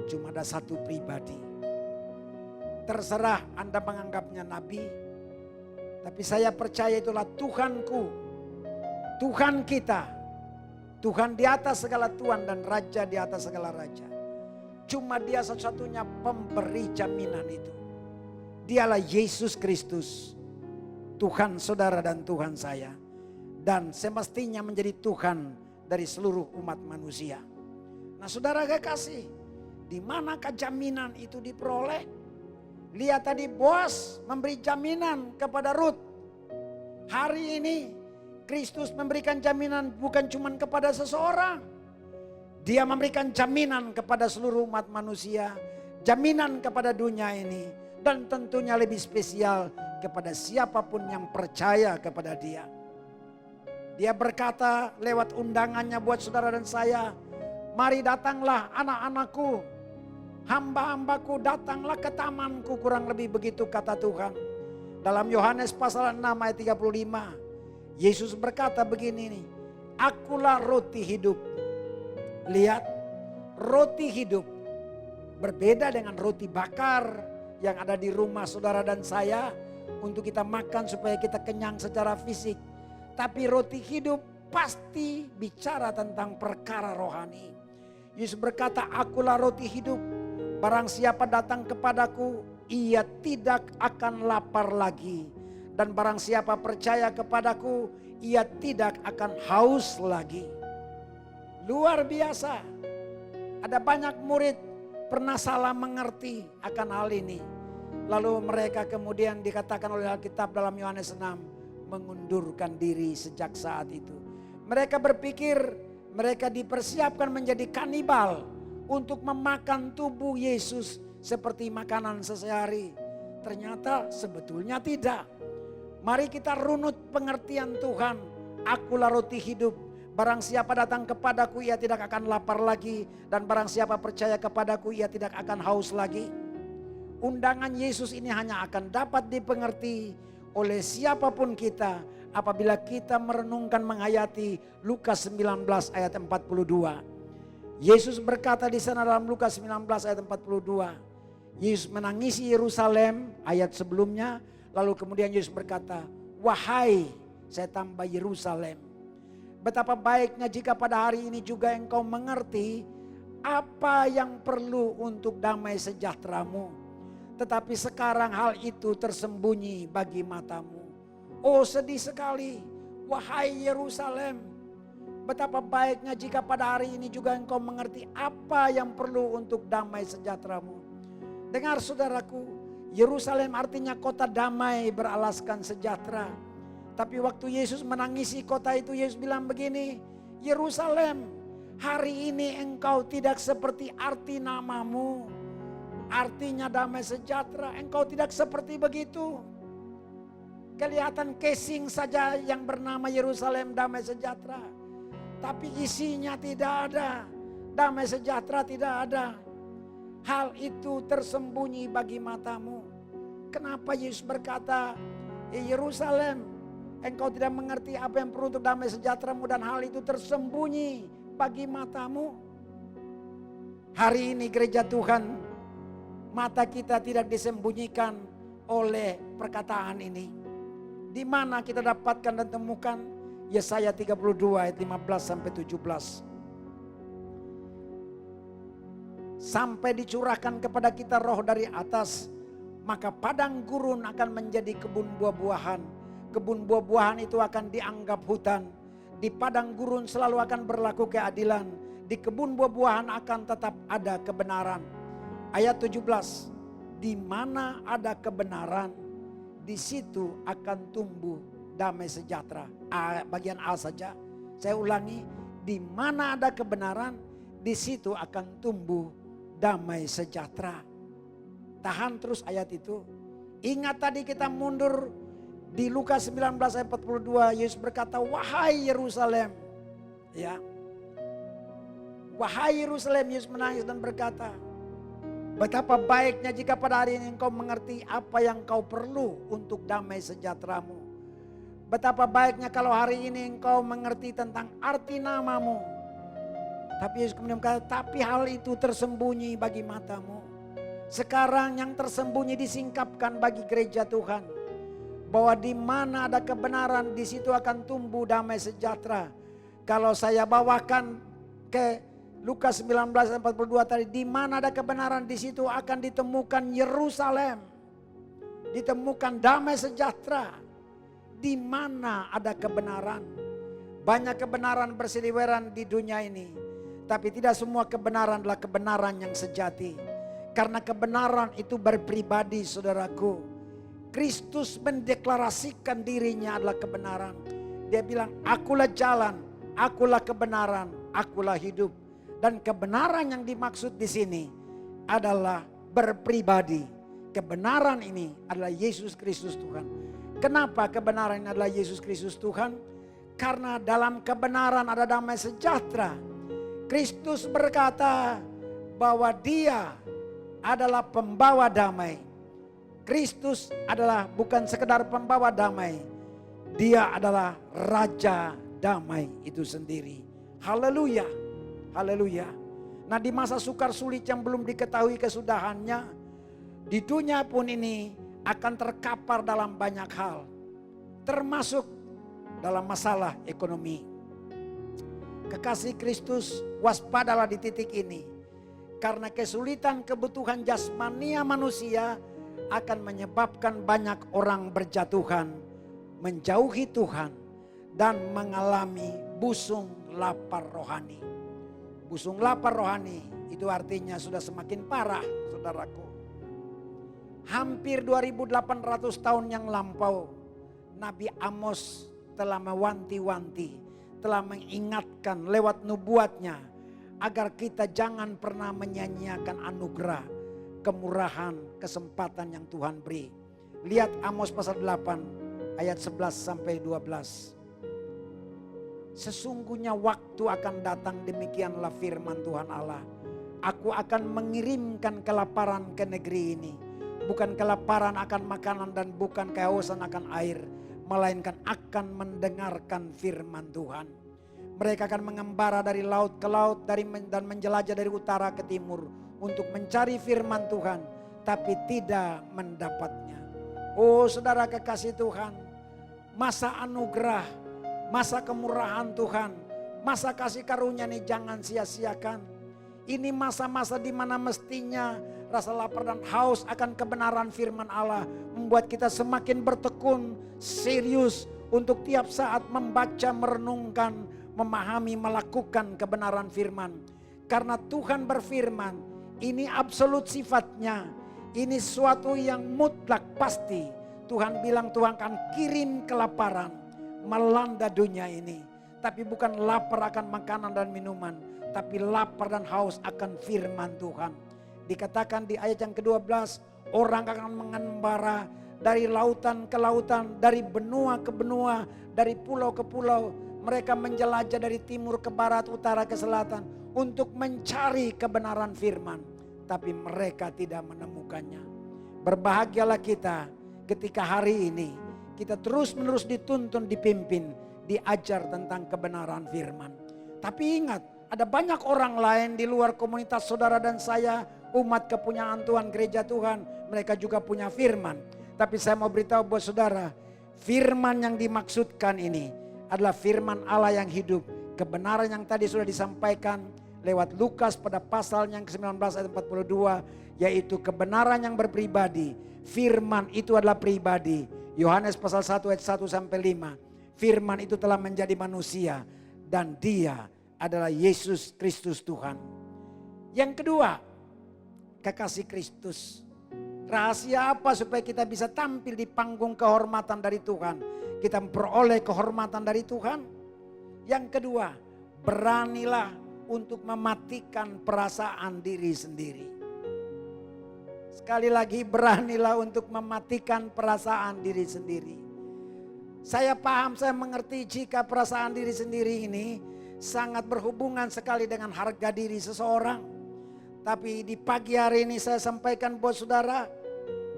Cuma ada satu pribadi. Terserah Anda menganggapnya nabi, tapi saya percaya itulah Tuhanku, Tuhan kita, Tuhan di atas segala Tuhan dan Raja di atas segala Raja. Cuma Dia satu-satunya pemberi jaminan itu. Dialah Yesus Kristus, Tuhan saudara dan Tuhan saya. Dan semestinya menjadi Tuhan dari seluruh umat manusia. Nah saudara kekasih, di manakah jaminan itu diperoleh? Lihat tadi Boas memberi jaminan kepada Rut. Hari ini Kristus memberikan jaminan bukan cuma kepada seseorang. Dia memberikan jaminan kepada seluruh umat manusia. Jaminan kepada dunia ini. Dan tentunya lebih spesial kepada siapapun yang percaya kepada dia. Dia berkata lewat undangannya buat saudara dan saya. Mari datanglah anak-anakku. Hamba-hambaku datanglah ke tamanku. Kurang lebih begitu kata Tuhan. Dalam Yohanes pasal 6 ayat 35. Yesus berkata begini nih. Akulah roti hidup. Lihat, roti hidup berbeda dengan roti bakar yang ada di rumah saudara dan saya untuk kita makan supaya kita kenyang secara fisik. Tapi roti hidup pasti bicara tentang perkara rohani. Yesus berkata, akulah roti hidup. Barang siapa datang kepadaku, ia tidak akan lapar lagi. Dan barang siapa percaya kepadaku, ia tidak akan haus lagi. Luar biasa. Ada banyak murid pernah salah mengerti akan hal ini. Lalu mereka kemudian dikatakan oleh Alkitab dalam Yohanes 6 mengundurkan diri sejak saat itu. Mereka berpikir mereka dipersiapkan menjadi kanibal untuk memakan tubuh Yesus seperti makanan sehari-hari. Ternyata sebetulnya tidak. Mari kita runut pengertian Tuhan. Akulah roti hidup. Barang siapa datang kepadaku ia tidak akan lapar lagi. Dan barang siapa percaya kepadaku ia tidak akan haus lagi. Undangan Yesus ini hanya akan dapat dipengerti oleh siapapun kita. Apabila kita merenungkan menghayati Lukas 19 ayat 42. Yesus berkata di sana dalam Lukas 19 ayat 42. Yesus menangisi Yerusalem ayat sebelumnya. Lalu kemudian Yesus berkata, wahai, saya tambah Yerusalem. Betapa baiknya jika pada hari ini juga engkau mengerti apa yang perlu untuk damai sejahteramu. Tetapi sekarang hal itu tersembunyi bagi matamu. Oh sedih sekali, wahai Yerusalem. Betapa baiknya jika pada hari ini juga engkau mengerti apa yang perlu untuk damai sejahteramu. Dengar saudaraku, Yerusalem artinya kota damai beralaskan sejahtera. Tapi waktu Yesus menangisi kota itu, Yesus bilang begini, Yerusalem, hari ini engkau tidak seperti arti namamu. Artinya damai sejahtera, engkau tidak seperti begitu. Kelihatan casing saja yang bernama Yerusalem damai sejahtera. Tapi isinya tidak ada, damai sejahtera tidak ada. Hal itu tersembunyi bagi matamu. Kenapa Yesus berkata, Yerusalem, engkau tidak mengerti apa yang perlu untuk damai sejahteramu dan hal itu tersembunyi bagi matamu. Hari ini gereja Tuhan, mata kita tidak disembunyikan oleh perkataan ini. Di mana kita dapatkan dan temukan Yesaya 32 ayat 15 sampai 17. Sampai dicurahkan kepada kita roh dari atas, maka padang gurun akan menjadi kebun buah-buahan. Kebun buah-buahan itu akan dianggap hutan. Di padang gurun selalu akan berlaku keadilan. Di kebun buah-buahan akan tetap ada kebenaran. Ayat 17, di mana ada kebenaran, di situ akan tumbuh damai sejahtera. Bagian A saja, saya ulangi, di mana ada kebenaran, di situ akan tumbuh damai sejahtera. Tahan terus ayat itu. Ingat tadi kita mundur di Lukas 19 ayat 42. Yesus berkata, wahai Yerusalem. Ya. Wahai Yerusalem, Yesus menangis dan berkata, betapa baiknya jika pada hari ini engkau mengerti apa yang kau perlu untuk damai sejahteramu. Betapa baiknya kalau hari ini engkau mengerti tentang arti namamu. Tapi Yesus kemudian berkata, tapi hal itu tersembunyi bagi matamu. Sekarang yang tersembunyi disingkapkan bagi gereja Tuhan. Bahwa di mana ada kebenaran, di situ akan tumbuh damai sejahtera. Kalau saya bawakan ke Lukas 19 ayat 42 tadi, di mana ada kebenaran, di situ akan ditemukan Yerusalem. Ditemukan damai sejahtera. Di mana ada kebenaran. Banyak kebenaran berseliweran di dunia ini. Tapi tidak semua kebenaran adalah kebenaran yang sejati. Karena kebenaran itu berpribadi, saudaraku. Kristus mendeklarasikan dirinya adalah kebenaran. Dia bilang, akulah jalan, akulah kebenaran, akulah hidup. Dan kebenaran yang dimaksud di sini adalah berpribadi. Kebenaran ini adalah Yesus Kristus Tuhan. Kenapa kebenaran ini adalah Yesus Kristus Tuhan? Karena dalam kebenaran ada damai sejahtera. Kristus berkata bahwa dia adalah pembawa damai. Kristus adalah bukan sekedar pembawa damai. Dia adalah Raja damai itu sendiri. Haleluya. Haleluya. Nah, di masa sukar sulit yang belum diketahui kesudahannya, di dunia pun ini akan terkapar dalam banyak hal. Termasuk dalam masalah ekonomi. Kekasih Kristus, waspadalah di titik ini. Karena kesulitan kebutuhan jasmania manusia akan menyebabkan banyak orang berjatuhan, menjauhi Tuhan, dan mengalami busung lapar rohani. Busung lapar rohani itu artinya sudah semakin parah, saudaraku. Hampir 2800 tahun yang lampau, Nabi Amos telah mewanti-wanti, telah mengingatkan lewat nubuatnya agar kita jangan pernah menyanyiakan anugerah, kemurahan, kesempatan yang Tuhan beri. Lihat Amos pasal 8 ayat 11 sampai 12. Sesungguhnya waktu akan datang, demikianlah firman Tuhan Allah. Aku akan mengirimkan kelaparan ke negeri ini. Bukan kelaparan akan makanan dan bukan kehausan akan air, melainkan akan mendengarkan firman Tuhan. Mereka akan mengembara dari laut ke laut dan menjelajah dari utara ke timur untuk mencari firman Tuhan, tapi tidak mendapatnya. Oh saudara kekasih Tuhan, masa anugerah, masa kemurahan Tuhan, masa kasih karunia ini jangan sia-siakan. Ini masa-masa di mana mestinya rasa lapar dan haus akan kebenaran firman Allah membuat kita semakin bertekun, serius untuk tiap saat membaca, merenungkan, memahami, melakukan kebenaran firman. Karena Tuhan berfirman, ini absolut sifatnya, ini suatu yang mutlak pasti. Tuhan bilang Tuhan akan kirim kelaparan melanda dunia ini. Tapi bukan lapar akan makanan dan minuman, tapi lapar dan haus akan firman Tuhan. Dikatakan di ayat yang ke-12, orang akan mengembara dari lautan ke lautan, dari benua ke benua, dari pulau ke pulau. Mereka menjelajah dari timur ke barat, utara ke selatan untuk mencari kebenaran firman. Tapi mereka tidak menemukannya. Berbahagialah kita ketika hari ini kita terus-menerus dituntun, dipimpin, diajar tentang kebenaran firman. Tapi ingat, ada banyak orang lain di luar komunitas saudara dan saya, umat kepunyaan Tuhan, gereja Tuhan, mereka juga punya firman. Tapi saya mau beritahu buat saudara, firman yang dimaksudkan ini adalah firman Allah yang hidup. Kebenaran yang tadi sudah disampaikan lewat Lukas pada pasal yang ke-19 ayat 42, yaitu kebenaran yang berpribadi. Firman itu adalah pribadi. Yohanes pasal 1 ayat 1 sampai 5. Firman itu telah menjadi manusia dan dia adalah Yesus Kristus Tuhan. Yang kedua, kekasih Kristus. Rahasia apa supaya kita bisa tampil di panggung kehormatan dari Tuhan? Kita memperoleh kehormatan dari Tuhan. Yang kedua, beranilah untuk mematikan perasaan diri sendiri. Sekali lagi, beranilah untuk mematikan perasaan diri sendiri. Saya paham, saya mengerti jika perasaan diri sendiri ini sangat berhubungan sekali dengan harga diri seseorang. Tapi di pagi hari ini saya sampaikan buat saudara,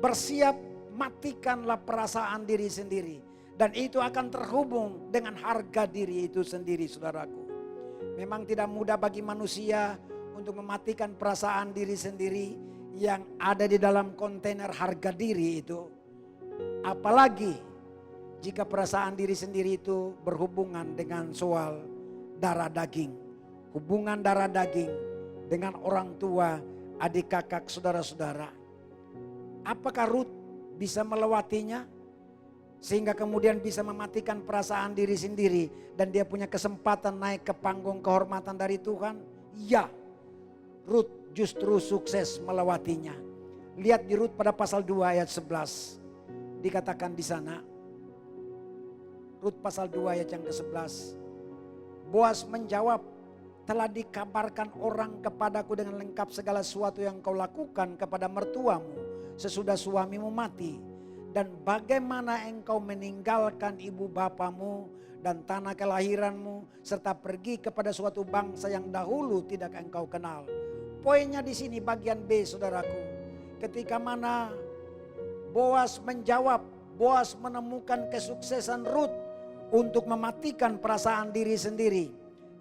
bersiap matikanlah perasaan diri sendiri. Dan itu akan terhubung dengan harga diri itu sendiri, saudaraku. Memang tidak mudah bagi manusia untuk mematikan perasaan diri sendiri yang ada di dalam kontainer harga diri itu. Apalagi jika perasaan diri sendiri itu berhubungan dengan soal darah daging. Hubungan darah daging dengan orang tua, adik kakak, saudara-saudara. Apakah Ruth bisa melewatinya? Sehingga kemudian bisa mematikan perasaan diri sendiri. Dan dia punya kesempatan naik ke panggung kehormatan dari Tuhan? Ya, Ruth justru sukses melewatinya. Lihat di Rut pada pasal 2 ayat 11. Dikatakan di sana, Rut pasal 2 ayat yang ke-11. Boas menjawab, telah dikabarkan orang kepadaku dengan lengkap segala sesuatu yang kau lakukan kepada mertuamu sesudah suamimu mati. Dan bagaimana engkau meninggalkan ibu bapamu dan tanah kelahiranmu serta pergi kepada suatu bangsa yang dahulu tidak engkau kenal. Poinnya di sini bagian B, saudaraku. Ketika mana Boas menjawab, Boas menemukan kesuksesan Rut untuk mematikan perasaan diri sendiri.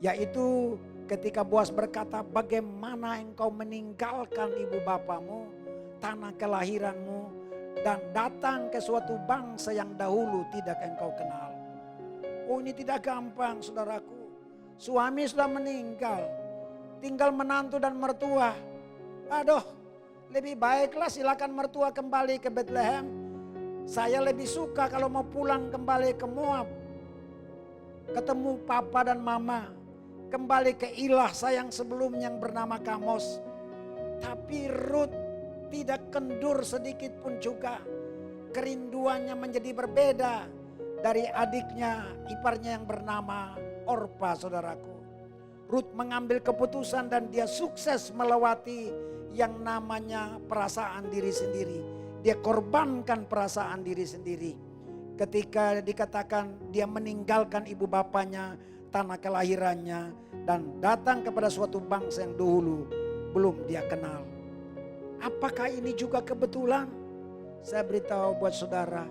Yaitu ketika Boas berkata, bagaimana engkau meninggalkan ibu bapamu, tanah kelahiranmu, dan datang ke suatu bangsa yang dahulu tidak engkau kenal. Oh, ini tidak gampang, saudaraku. Suami sudah meninggal, tinggal menantu dan mertua. Aduh, lebih baiklah silakan mertua kembali ke Bethlehem. Saya lebih suka kalau mau pulang kembali ke Moab, ketemu papa dan mama, kembali ke ilah saya yang sebelumnya yang bernama Kamos. Tapi Rut tidak kendur sedikit pun juga. Kerinduannya menjadi berbeda dari adiknya, iparnya yang bernama Orpa, saudaraku. Rut mengambil keputusan dan dia sukses melewati yang namanya perasaan diri sendiri. Dia korbankan perasaan diri sendiri. Ketika dikatakan dia meninggalkan ibu bapanya, tanah kelahirannya, dan datang kepada suatu bangsa yang dahulu belum dia kenal. Apakah ini juga kebetulan? Saya beritahu buat saudara,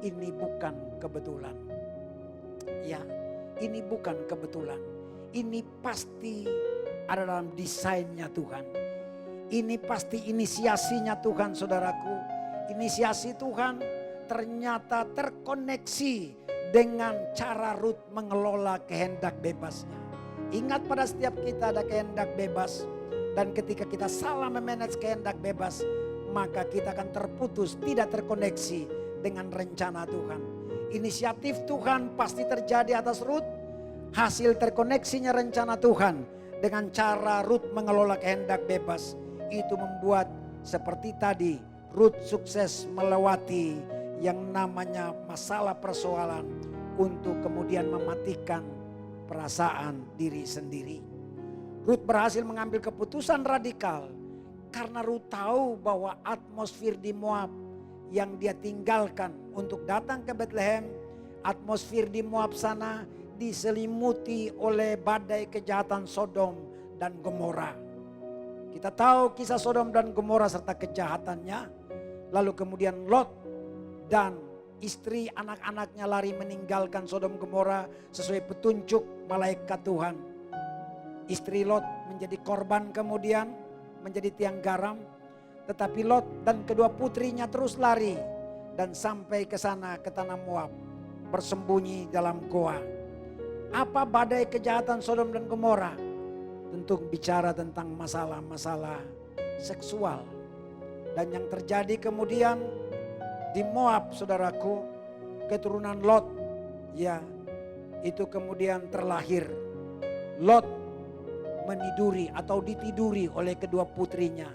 ini bukan kebetulan. Ya, ini bukan kebetulan. Ini pasti ada dalam desainnya Tuhan. Ini pasti inisiasinya Tuhan, saudaraku. Inisiasi Tuhan ternyata terkoneksi dengan cara Rut mengelola kehendak bebasnya. Ingat, pada setiap kita ada kehendak bebas. Dan ketika kita salah memanage kehendak bebas, maka kita akan terputus, tidak terkoneksi dengan rencana Tuhan. Inisiatif Tuhan pasti terjadi atas Rut. Hasil terkoneksinya rencana Tuhan dengan cara Rut mengelola kehendak bebas. Itu membuat seperti tadi, Rut sukses melewati yang namanya masalah persoalan untuk kemudian mematikan perasaan diri sendiri. Rut berhasil mengambil keputusan radikal karena Rut tahu bahwa atmosfer di Moab yang dia tinggalkan untuk datang ke Bethlehem, atmosfer di Moab sana diselimuti oleh badai kejahatan Sodom dan Gomora. Kita tahu kisah Sodom dan Gomora serta kejahatannya. Lalu kemudian Lot dan istri anak-anaknya lari meninggalkan Sodom Gomora sesuai petunjuk malaikat Tuhan. Istri Lot menjadi korban kemudian menjadi tiang garam. Tetapi Lot dan kedua putrinya terus lari dan sampai ke sana ke tanah Moab, bersembunyi dalam goa. Apa badai kejahatan Sodom dan Gomora? Tentu bicara tentang masalah-masalah seksual. Dan yang terjadi kemudian di Moab, saudaraku, keturunan Lot, ya, itu kemudian terlahir. Lot meniduri atau ditiduri oleh kedua putrinya.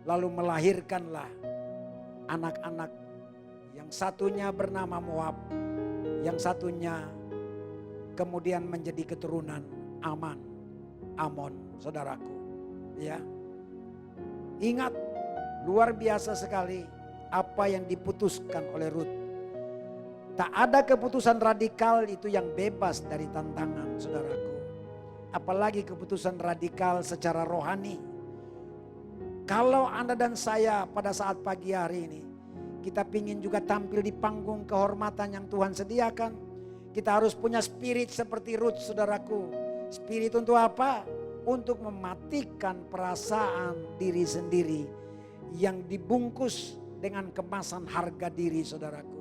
Lalu melahirkanlah anak-anak. Yang satunya bernama Moab, yang satunya kemudian menjadi keturunan Amon, saudaraku. Ya, ingat, luar biasa sekali apa yang diputuskan oleh Rut. Tak ada keputusan radikal itu yang bebas dari tantangan, saudaraku. Apalagi keputusan radikal secara rohani. Kalau Anda dan saya pada saat pagi hari ini, kita ingin juga tampil di panggung kehormatan yang Tuhan sediakan. Kita harus punya spirit seperti Rut, saudaraku. Spirit untuk apa? Untuk mematikan perasaan diri sendiri yang dibungkus dengan kemasan harga diri, saudaraku.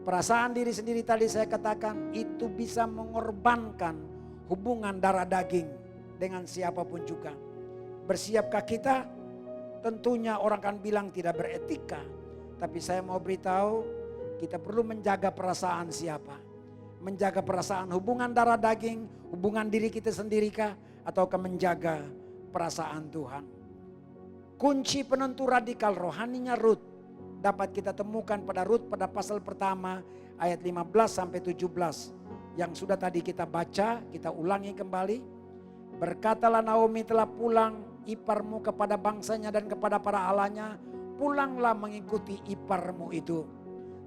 Perasaan diri sendiri tadi saya katakan itu bisa mengorbankan hubungan darah daging dengan siapapun juga. Bersiapkah kita? Tentunya orang akan bilang tidak beretika. Tapi saya mau beritahu, kita perlu menjaga perasaan siapa? Menjaga perasaan hubungan darah daging, hubungan diri kita sendiri kah? Ataukah menjaga perasaan Tuhan? Kunci penentu radikal rohaninya Rut dapat kita temukan pada Rut pada pasal pertama ayat 15 sampai 17. Yang sudah tadi kita baca, kita ulangi kembali. Berkatalah Naomi telah pulang iparmu kepada bangsanya dan kepada para alanya. Pulanglah mengikuti iparmu itu.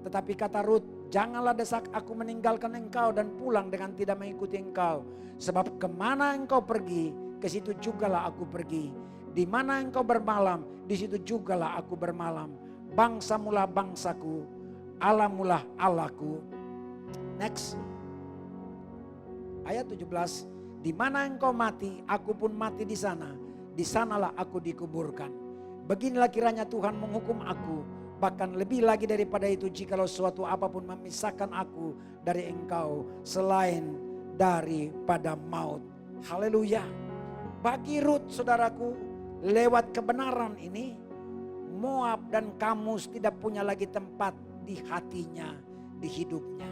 Tetapi kata Rut, janganlah desak aku meninggalkan engkau dan pulang dengan tidak mengikuti engkau. Sebab kemana engkau pergi, ke situ jugalah aku pergi. Di mana engkau bermalam, di situ jugalah aku bermalam. Bangsamulah bangsaku, Allahmulah Allahku. Next. Ayat 17. Di mana engkau mati, aku pun mati di sana. Di sanalah aku dikuburkan. Beginilah kiranya Tuhan menghukum aku. Bahkan lebih lagi daripada itu, jikalau suatu apapun memisahkan aku dari engkau selain daripada maut. Haleluya. Bagi Rut, saudaraku, lewat kebenaran ini, Moab dan Kamus tidak punya lagi tempat di hatinya, di hidupnya.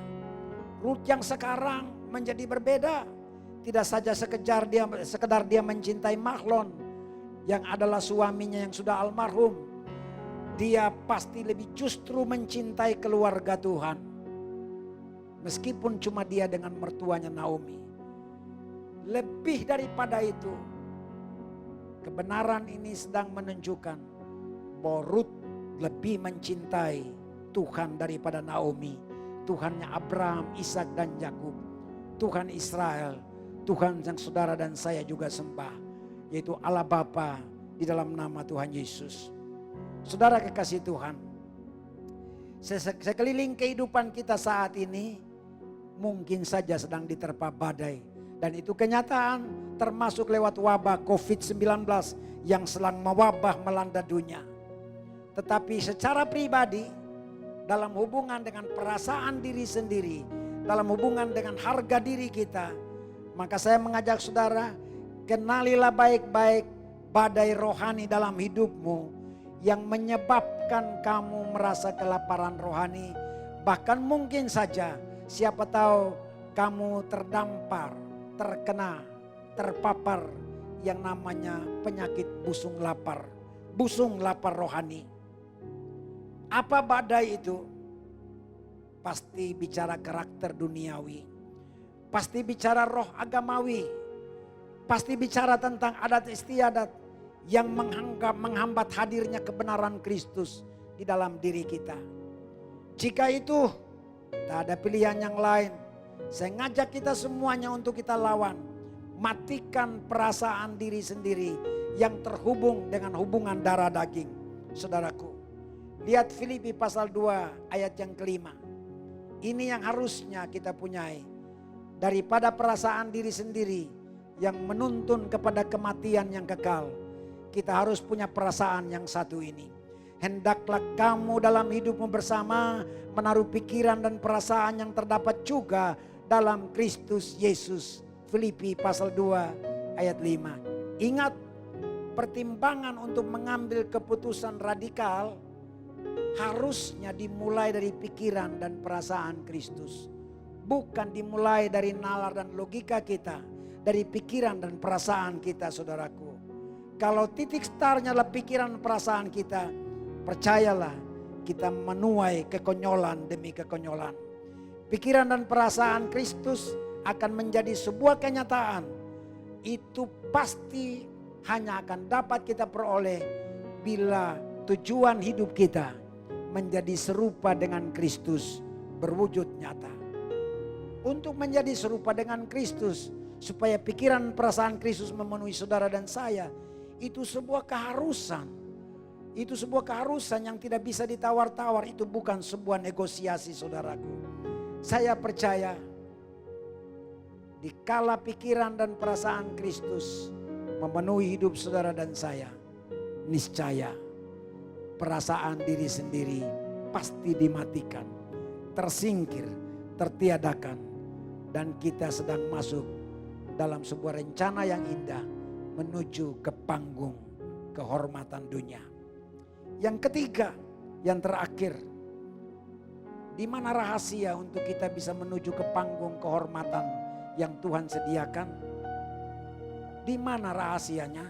Rut yang sekarang menjadi berbeda. Tidak saja sekedar dia mencintai Mahlon yang adalah suaminya yang sudah almarhum. Dia pasti lebih justru mencintai keluarga Tuhan. Meskipun cuma dia dengan mertuanya Naomi. Lebih daripada itu, kebenaran ini sedang menunjukkan bahwa Rut lebih mencintai Tuhan daripada Naomi. Tuhannya Abraham, Ishak dan Yakub. Tuhan Israel, Tuhan yang saudara dan saya juga sembah, yaitu Allah Bapa di dalam nama Tuhan Yesus. Saudara kekasih Tuhan, sekeliling kehidupan kita saat ini mungkin saja sedang diterpa badai. Dan itu kenyataan, termasuk lewat wabah COVID-19 yang sedang mewabah melanda dunia. Tetapi secara pribadi, dalam hubungan dengan perasaan diri sendiri, dalam hubungan dengan harga diri kita, maka saya mengajak saudara, kenalilah baik-baik badai rohani dalam hidupmu yang menyebabkan kamu merasa kelaparan rohani. Bahkan mungkin saja, siapa tahu kamu terdampar, terkena, terpapar yang namanya penyakit busung lapar rohani. Apa badai itu? Pasti bicara karakter duniawi, pasti bicara roh agamawi, pasti bicara tentang adat istiadat yang menghambat hadirnya kebenaran Kristus di dalam diri kita. Jika itu tak ada pilihan yang lain, saya ngajak kita semuanya untuk kita lawan. Matikan perasaan diri sendiri yang terhubung dengan hubungan darah daging. Saudaraku, lihat Filipi pasal 2 ayat yang kelima. Ini yang harusnya kita punyai. Daripada perasaan diri sendiri yang menuntun kepada kematian yang kekal, kita harus punya perasaan yang satu ini. Hendaklah kamu dalam hidupmu bersama menaruh pikiran dan perasaan yang terdapat juga dalam Kristus Yesus. Filipi pasal 2 ayat 5. Ingat, pertimbangan untuk mengambil keputusan radikal harusnya dimulai dari pikiran dan perasaan Kristus. Bukan dimulai dari nalar dan logika kita, dari pikiran dan perasaan kita, saudaraku. Kalau titik startnya adalah pikiran dan perasaan kita, percayalah kita menuai kekonyolan demi kekonyolan. Pikiran dan perasaan Kristus akan menjadi sebuah kenyataan. Itu pasti hanya akan dapat kita peroleh bila tujuan hidup kita menjadi serupa dengan Kristus berwujud nyata. Untuk menjadi serupa dengan Kristus, supaya pikiran perasaan Kristus memenuhi saudara dan saya, itu sebuah keharusan. Itu sebuah keharusan yang tidak bisa ditawar-tawar. Itu bukan sebuah negosiasi, saudaraku. Saya percaya dikala pikiran dan perasaan Kristus memenuhi hidup saudara dan saya, niscaya perasaan diri sendiri pasti dimatikan, tersingkir, tertiadakan, dan kita sedang masuk dalam sebuah rencana yang indah menuju ke panggung kehormatan dunia. Yang ketiga, yang terakhir, di mana rahasia untuk kita bisa menuju ke panggung kehormatan yang Tuhan sediakan? Di mana rahasianya?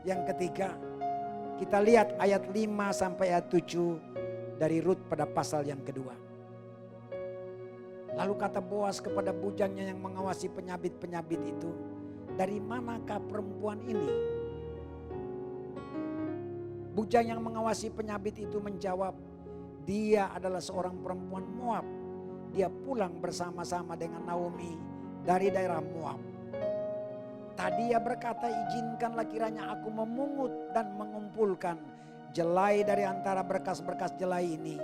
Yang ketiga, Kita lihat ayat 5 sampai ayat 7 dari Rut pada pasal yang kedua. Lalu kata Boas kepada bujangnya yang mengawasi penyabit-penyabit itu, "Dari manakah perempuan ini?" Bujang yang mengawasi penyabit itu menjawab, "Dia adalah seorang perempuan Moab. Dia pulang bersama-sama dengan Naomi dari daerah Moab. Tadi ia berkata, izinkanlah kiranya aku memungut dan mengumpulkan jelai dari antara berkas-berkas jelai ini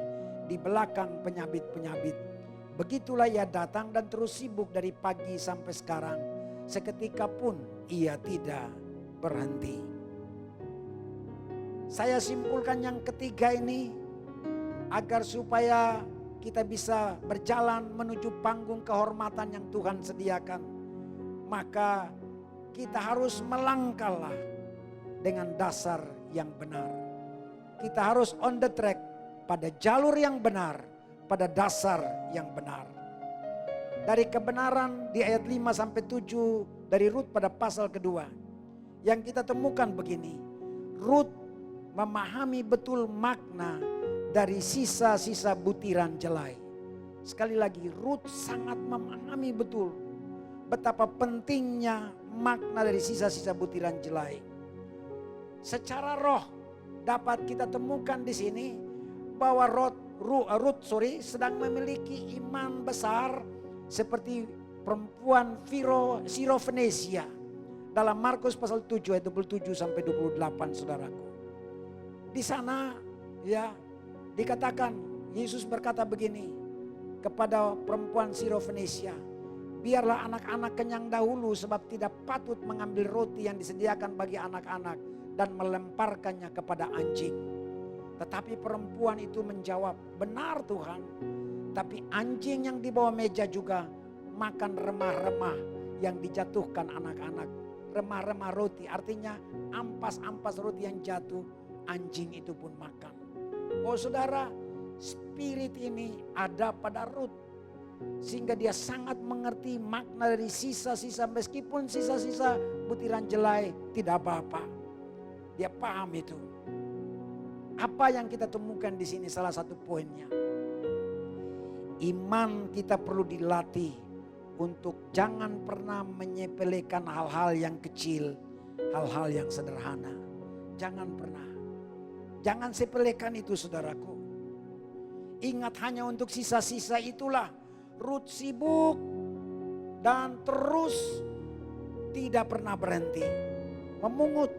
di belakang penyabit-penyabit. Begitulah ia datang dan terus sibuk dari pagi sampai sekarang. Seketika pun ia tidak berhenti." Saya simpulkan yang ketiga ini agar supaya kita bisa berjalan menuju panggung kehormatan yang Tuhan sediakan. Maka kita harus melangkahlah dengan dasar yang benar. Kita harus on the track pada jalur yang benar, pada dasar yang benar. Dari kebenaran di ayat 5 sampai 7 dari Rut pada pasal kedua, yang kita temukan begini. Rut memahami betul makna dari sisa-sisa butiran jelai. Sekali lagi, Rut sangat memahami betul betapa pentingnya makna dari sisa-sisa butiran jelai. Secara roh dapat kita temukan di sini bahwa Rut sedang memiliki iman besar seperti perempuan Sirofenesia dalam Markus pasal 7 ayat 27 sampai 28, saudaraku. Di sana ya dikatakan Yesus berkata begini kepada perempuan Sirofenesia, "Biarlah anak-anak kenyang dahulu sebab tidak patut mengambil roti yang disediakan bagi anak-anak dan melemparkannya kepada anjing." Tetapi perempuan itu menjawab, "Benar Tuhan, tapi anjing yang di bawah meja juga makan remah-remah yang dijatuhkan anak-anak." Remah-remah roti artinya ampas-ampas roti yang jatuh, anjing itu pun makan. Oh saudara, spirit ini ada pada Rut. Sehingga dia sangat mengerti makna dari sisa-sisa, meskipun sisa-sisa butiran jelai tidak apa-apa. Dia paham itu. Apa yang kita temukan di sini salah satu poinnya. Iman kita perlu dilatih untuk jangan pernah menyepelekan hal-hal yang kecil, hal-hal yang sederhana. Jangan pernah. Jangan sepelekan itu saudaraku. Ingat hanya untuk sisa-sisa itulah Rut sibuk dan terus tidak pernah berhenti memungut.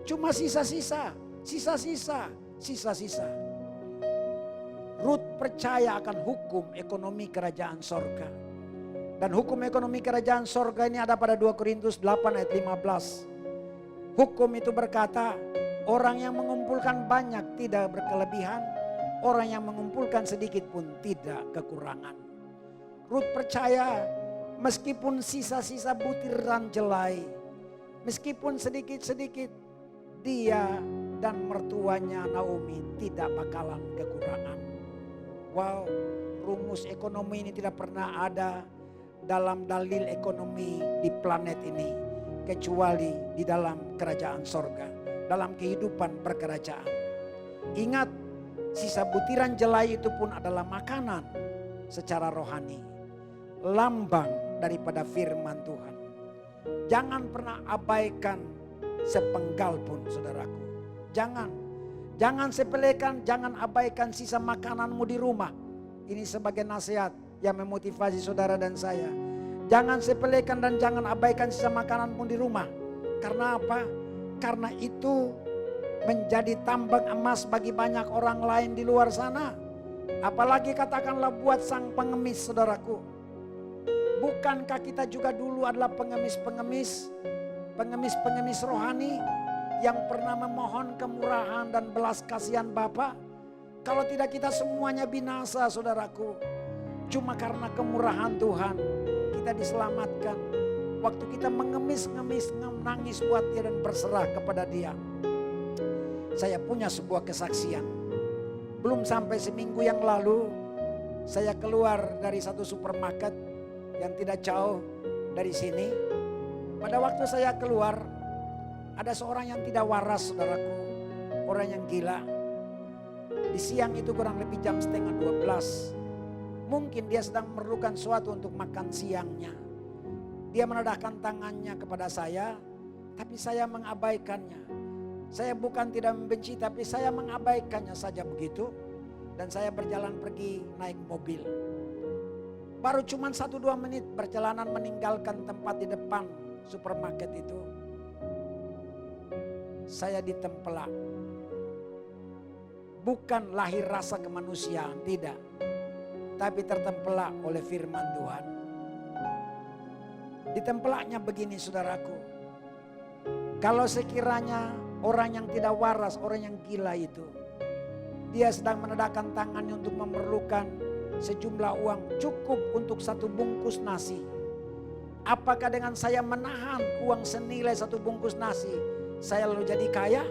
Cuma sisa-sisa. Rut percaya akan hukum ekonomi kerajaan sorga. Dan hukum ekonomi kerajaan sorga ini ada pada 2 Korintus 8 ayat 15. Hukum itu berkata, orang yang mengumpulkan banyak tidak berkelebihan, orang yang mengumpulkan sedikit pun tidak kekurangan. Rut percaya meskipun sisa-sisa butiran jelai, meskipun sedikit-sedikit, dia dan mertuanya Naomi tidak bakalan kekurangan. Wow, rumus ekonomi ini tidak pernah ada dalam dalil ekonomi di planet ini kecuali di dalam kerajaan sorga, dalam kehidupan berkerajaan. Ingat, sisa butiran jelai itu pun adalah makanan secara rohani, lambang daripada firman Tuhan. Jangan pernah abaikan sepenggal pun saudaraku. Jangan sepelekan, jangan abaikan sisa makananmu di rumah. Ini sebagai nasihat yang memotivasi saudara dan saya. Jangan sepelekan dan jangan abaikan sisa makananmu di rumah. Karena apa? Karena itu menjadi tambang emas bagi banyak orang lain di luar sana. Apalagi katakanlah buat sang pengemis saudaraku. Bukankah kita juga dulu adalah pengemis rohani yang pernah memohon kemurahan dan belas kasihan Bapa? Kalau tidak kita semuanya binasa saudaraku. Cuma karena kemurahan Tuhan kita diselamatkan. Waktu kita mengemis-ngemis, menangis buat dia dan berserah kepada dia. Saya punya sebuah kesaksian. Belum sampai seminggu yang lalu saya keluar dari satu supermarket yang tidak jauh dari sini. Pada waktu saya keluar ada seorang yang tidak waras saudaraku. orang yang gila. Di siang itu kurang lebih jam 11:30. Mungkin dia sedang memerlukan sesuatu untuk makan siangnya. Dia menadahkan tangannya kepada saya, tapi saya mengabaikannya. Saya bukan tidak membenci, tapi saya mengabaikannya saja begitu. Dan saya berjalan pergi naik mobil. Baru cuma 1-2 menit perjalanan meninggalkan tempat di depan supermarket itu. Saya ditempelak. Bukan lahir rasa kemanusiaan, tidak. Tapi tertempelak oleh firman Tuhan. Ditempelaknya begini saudaraku. Kalau sekiranya orang yang tidak waras, orang yang gila itu, dia sedang menadahkan tangannya untuk memerlukan sejumlah uang cukup untuk 1 bungkus nasi. Apakah dengan saya menahan uang senilai 1 bungkus nasi, saya lalu jadi kaya?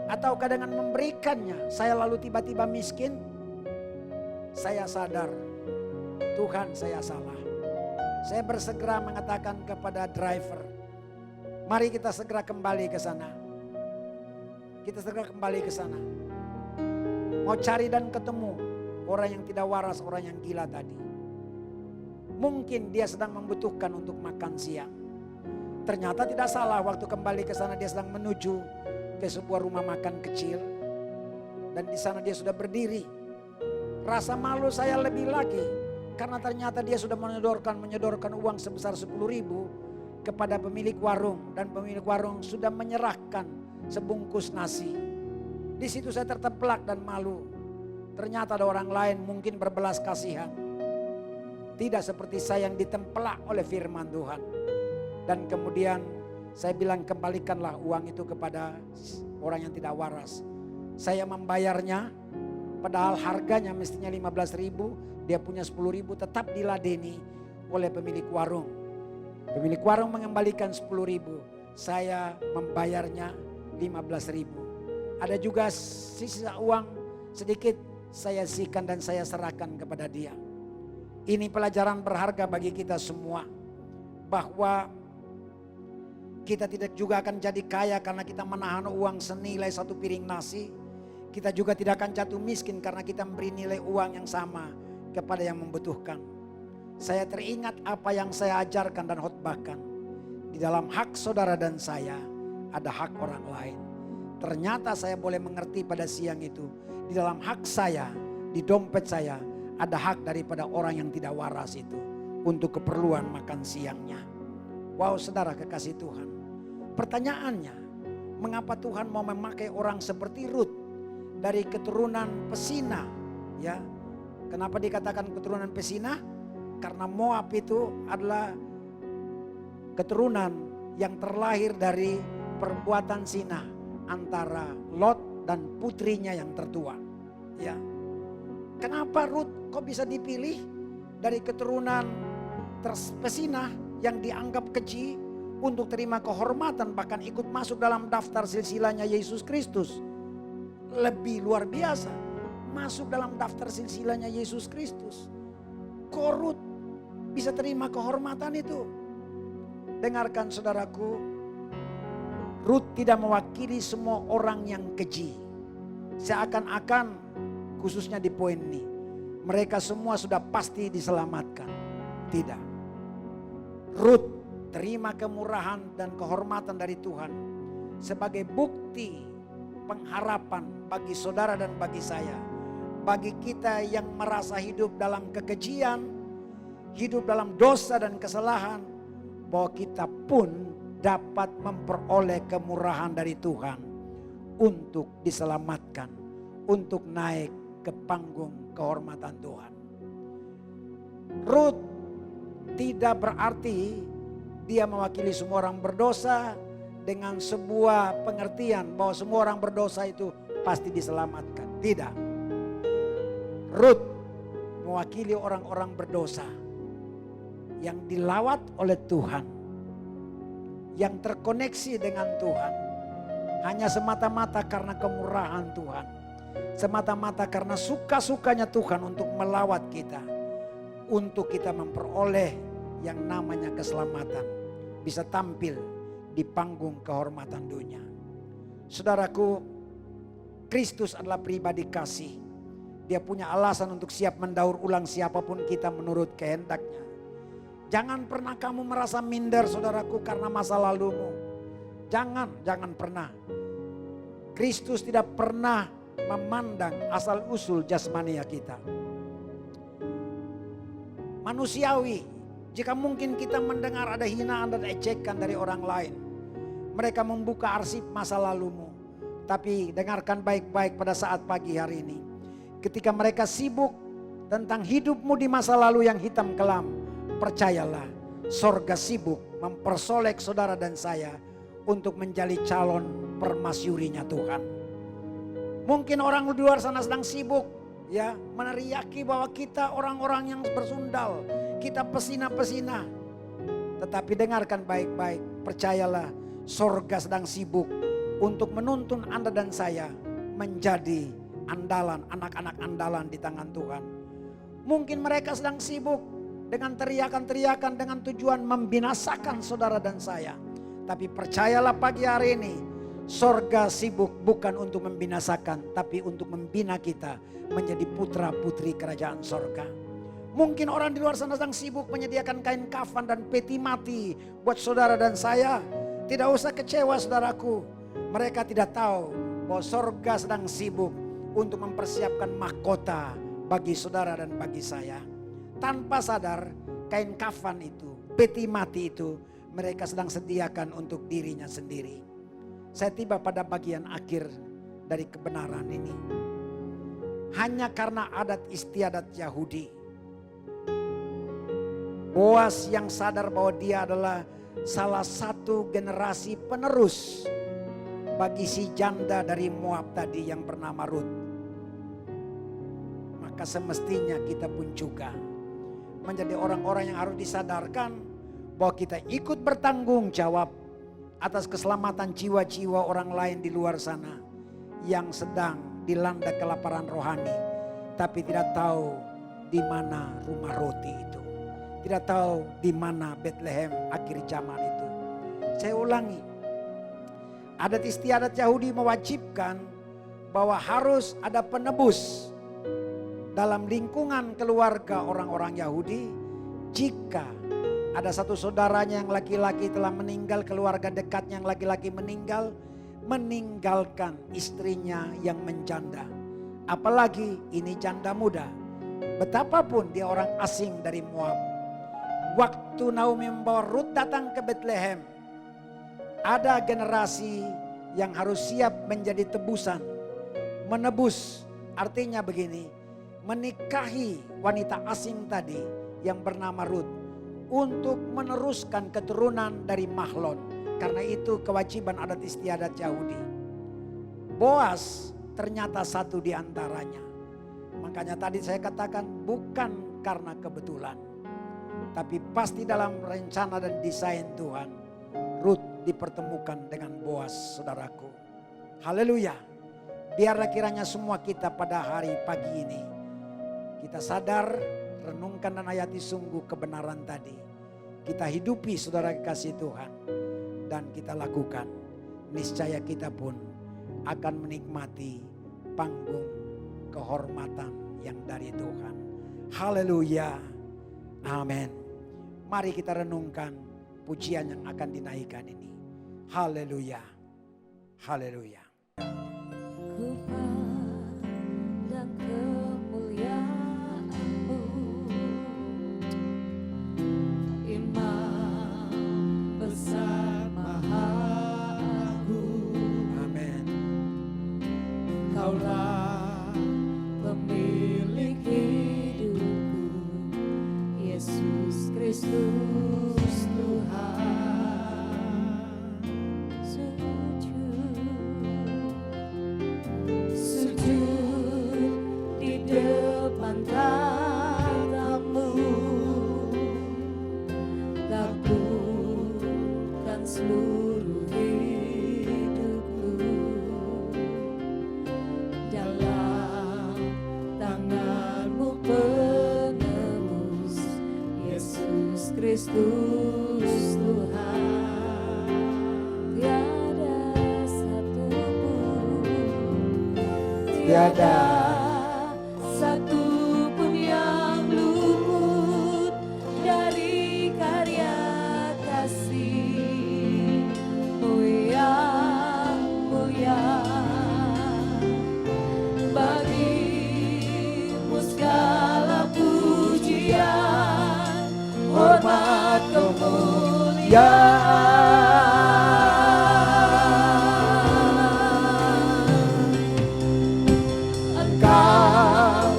Ataukah dengan memberikannya, saya lalu tiba-tiba miskin? Saya sadar, Tuhan saya salah. Saya bersegera mengatakan kepada driver, mari kita segera kembali ke sana. Kita segera kembali ke sana. Mau cari dan ketemu orang yang tidak waras, orang yang gila tadi. Mungkin dia sedang membutuhkan untuk makan siang. Ternyata tidak salah, waktu kembali ke sana dia sedang menuju ke sebuah rumah makan kecil. Dan di sana dia sudah berdiri. Rasa malu saya lebih lagi. Karena ternyata dia sudah menyodorkan uang sebesar 10.000 kepada pemilik warung. Dan pemilik warung sudah menyerahkan sebungkus nasi. Di situ saya tertempelak dan malu. Ternyata ada orang lain mungkin berbelas kasihan. Tidak seperti saya yang ditempelak oleh firman Tuhan. Dan kemudian saya bilang kembalikanlah uang itu kepada orang yang tidak waras. Saya membayarnya, padahal harganya mestinya 15.000. Dia punya 10.000, tetap diladeni oleh pemilik warung. Pemilik warung mengembalikan 10.000. Saya membayarnya 15.000. Ada juga sisa uang sedikit saya sisihkan dan saya serahkan kepada dia. Ini pelajaran berharga bagi kita semua. Bahwa kita tidak juga akan jadi kaya karena kita menahan uang senilai 1 piring nasi. Kita juga tidak akan jatuh miskin karena kita memberi nilai uang yang sama kepada yang membutuhkan. Saya teringat apa yang saya ajarkan dan khotbahkan. Di dalam hak saudara dan saya ada hak orang lain. Ternyata saya boleh mengerti pada siang itu. Di dalam hak saya, di dompet saya ada hak daripada orang yang tidak waras itu. Untuk keperluan makan siangnya. Wow saudara kekasih Tuhan. Pertanyaannya, mengapa Tuhan mau memakai orang seperti Rut dari keturunan Pesina? Ya, kenapa dikatakan keturunan Pesina? Karena Moab itu adalah keturunan yang terlahir dari perbuatan zina antara Lot dan putrinya yang tertua. Ya, kenapa Rut kok bisa dipilih dari keturunan Pesina yang dianggap keji untuk terima kehormatan, bahkan ikut masuk dalam daftar silsilahnya Yesus Kristus? Lebih luar biasa, masuk dalam daftar silsilahnya Yesus Kristus. Kok Rut bisa terima kehormatan itu? Dengarkan saudaraku, Rut tidak mewakili semua orang yang keji. Seakan-akan khususnya di poin ini, mereka semua sudah pasti diselamatkan. Tidak. Rut terima kemurahan dan kehormatan dari Tuhan sebagai bukti pengharapan bagi saudara dan bagi saya. Bagi kita yang merasa hidup dalam kekejian, hidup dalam dosa dan kesalahan, bahwa kita pun dapat memperoleh kemurahan dari Tuhan untuk diselamatkan, untuk naik ke panggung kehormatan Tuhan. Rut tidak berarti dia mewakili semua orang berdosa dengan sebuah pengertian bahwa semua orang berdosa itu pasti diselamatkan. Tidak. Rut mewakili orang-orang berdosa yang dilawat oleh Tuhan, yang terkoneksi dengan Tuhan, hanya semata-mata karena kemurahan Tuhan, semata-mata karena suka-sukanya Tuhan untuk melawat kita, untuk kita memperoleh yang namanya keselamatan, bisa tampil di panggung kehormatan dunia. Saudaraku, Kristus adalah pribadi kasih. Dia punya alasan untuk siap mendaur ulang siapapun kita menurut kehendaknya. Jangan pernah kamu merasa minder saudaraku karena masa lalumu. Jangan pernah. Kristus tidak pernah memandang asal usul jasmania kita. Manusiawi, jika mungkin kita mendengar ada hinaan dan ejekan dari orang lain. Mereka membuka arsip masa lalumu. Tapi dengarkan baik-baik pada saat pagi hari ini. Ketika mereka sibuk tentang hidupmu di masa lalu yang hitam kelam, percayalah, sorga sibuk mempersolek saudara dan saya untuk menjadi calon permasyurinya Tuhan. Mungkin orang di luar sana sedang sibuk ya meneriaki bahwa kita orang-orang yang bersundal, kita pesina-pesina. Tetapi dengarkan baik-baik, percayalah, sorga sedang sibuk untuk menuntun Anda dan saya menjadi andalan, anak-anak andalan di tangan Tuhan. Mungkin mereka sedang sibuk dengan teriakan-teriakan dengan tujuan membinasakan saudara dan saya. Tapi percayalah pagi hari ini, sorga sibuk bukan untuk membinasakan, tapi untuk membina kita menjadi putra putri kerajaan sorga. Mungkin orang di luar sana sedang sibuk menyediakan kain kafan dan peti mati buat saudara dan saya. Tidak usah kecewa saudaraku. Mereka tidak tahu bahwa sorga sedang sibuk untuk mempersiapkan mahkota bagi saudara dan bagi saya. Tanpa sadar kain kafan itu, peti mati itu mereka sedang sediakan untuk dirinya sendiri. Saya tiba pada bagian akhir dari kebenaran ini. Hanya karena adat istiadat Yahudi. Boas yang sadar bahwa dia adalah salah satu generasi penerus bagi si janda dari Moab tadi yang bernama Rut. Maka semestinya kita pun juga menjadi orang-orang yang harus disadarkan bahwa kita ikut bertanggung jawab atas keselamatan jiwa-jiwa orang lain di luar sana yang sedang dilanda kelaparan rohani, tapi tidak tahu di mana rumah roti itu, tidak tahu di mana Bethlehem akhir zaman itu. Saya ulangi, adat istiadat Yahudi mewajibkan bahwa harus ada penebus dalam lingkungan keluarga orang-orang Yahudi. Jika ada satu saudaranya yang laki-laki telah meninggal, keluarga dekatnya yang laki-laki meninggal, meninggalkan istrinya yang menjanda. Apalagi ini janda muda. Betapapun dia orang asing dari Moab. Waktu Naomi membawa Rut datang ke Bethlehem, ada generasi yang harus siap menjadi tebusan. Menebus artinya begini, menikahi wanita asing tadi yang bernama Rut untuk meneruskan keturunan dari Mahlon. Karena itu kewajiban adat istiadat Yahudi. Boas ternyata satu di antaranya. Makanya tadi saya katakan bukan karena kebetulan, tapi pasti dalam rencana dan desain Tuhan. Rut dipertemukan dengan Boas, saudaraku. Haleluya. Biarlah kiranya semua kita pada hari pagi ini kita sadar, renungkan dan hayati sungguh kebenaran tadi. Kita hidupi saudara kasih Tuhan dan kita lakukan. Niscaya kita pun akan menikmati panggung kehormatan yang dari Tuhan. Haleluya. Amin. Mari kita renungkan pujian yang akan dinaikkan ini. Haleluya. Haleluya. Ku pandang kemuliaan-Mu, Imam besar Maha Agung. Amin. Kaulah pemilik hidupku, Yesus Kristus Tuhan. Sujud di depan tatamu, takutkan seluruh hidupku dalam tangan-Mu penebus, Yesus Kristus Tuhan. Tiada satupun tiada satu pun yang luput dari karya kasih. Mulia, mulia bagimu segala pujian, hormat kemuliaan. Engkau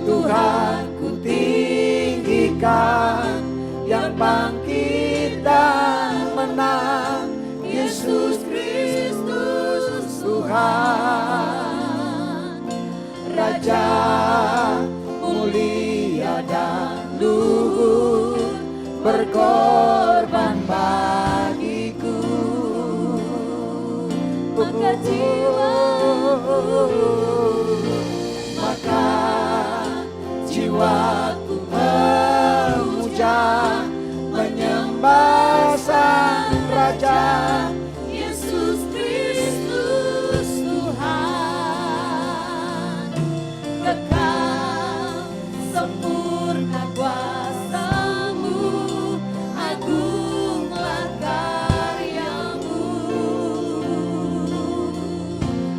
Tuhan ku tinggikan, yang bangkit dan menang, Yesus Kristus Tuhan. Raja mulia dan luhur, berkorban bagiku. Maka jiwaku, Maka jiwaku memuja, menyembah Sang Raja, Yesus Kristus Tuhan. Kekal sempurna kuasa-Mu, agunglah karya-Mu.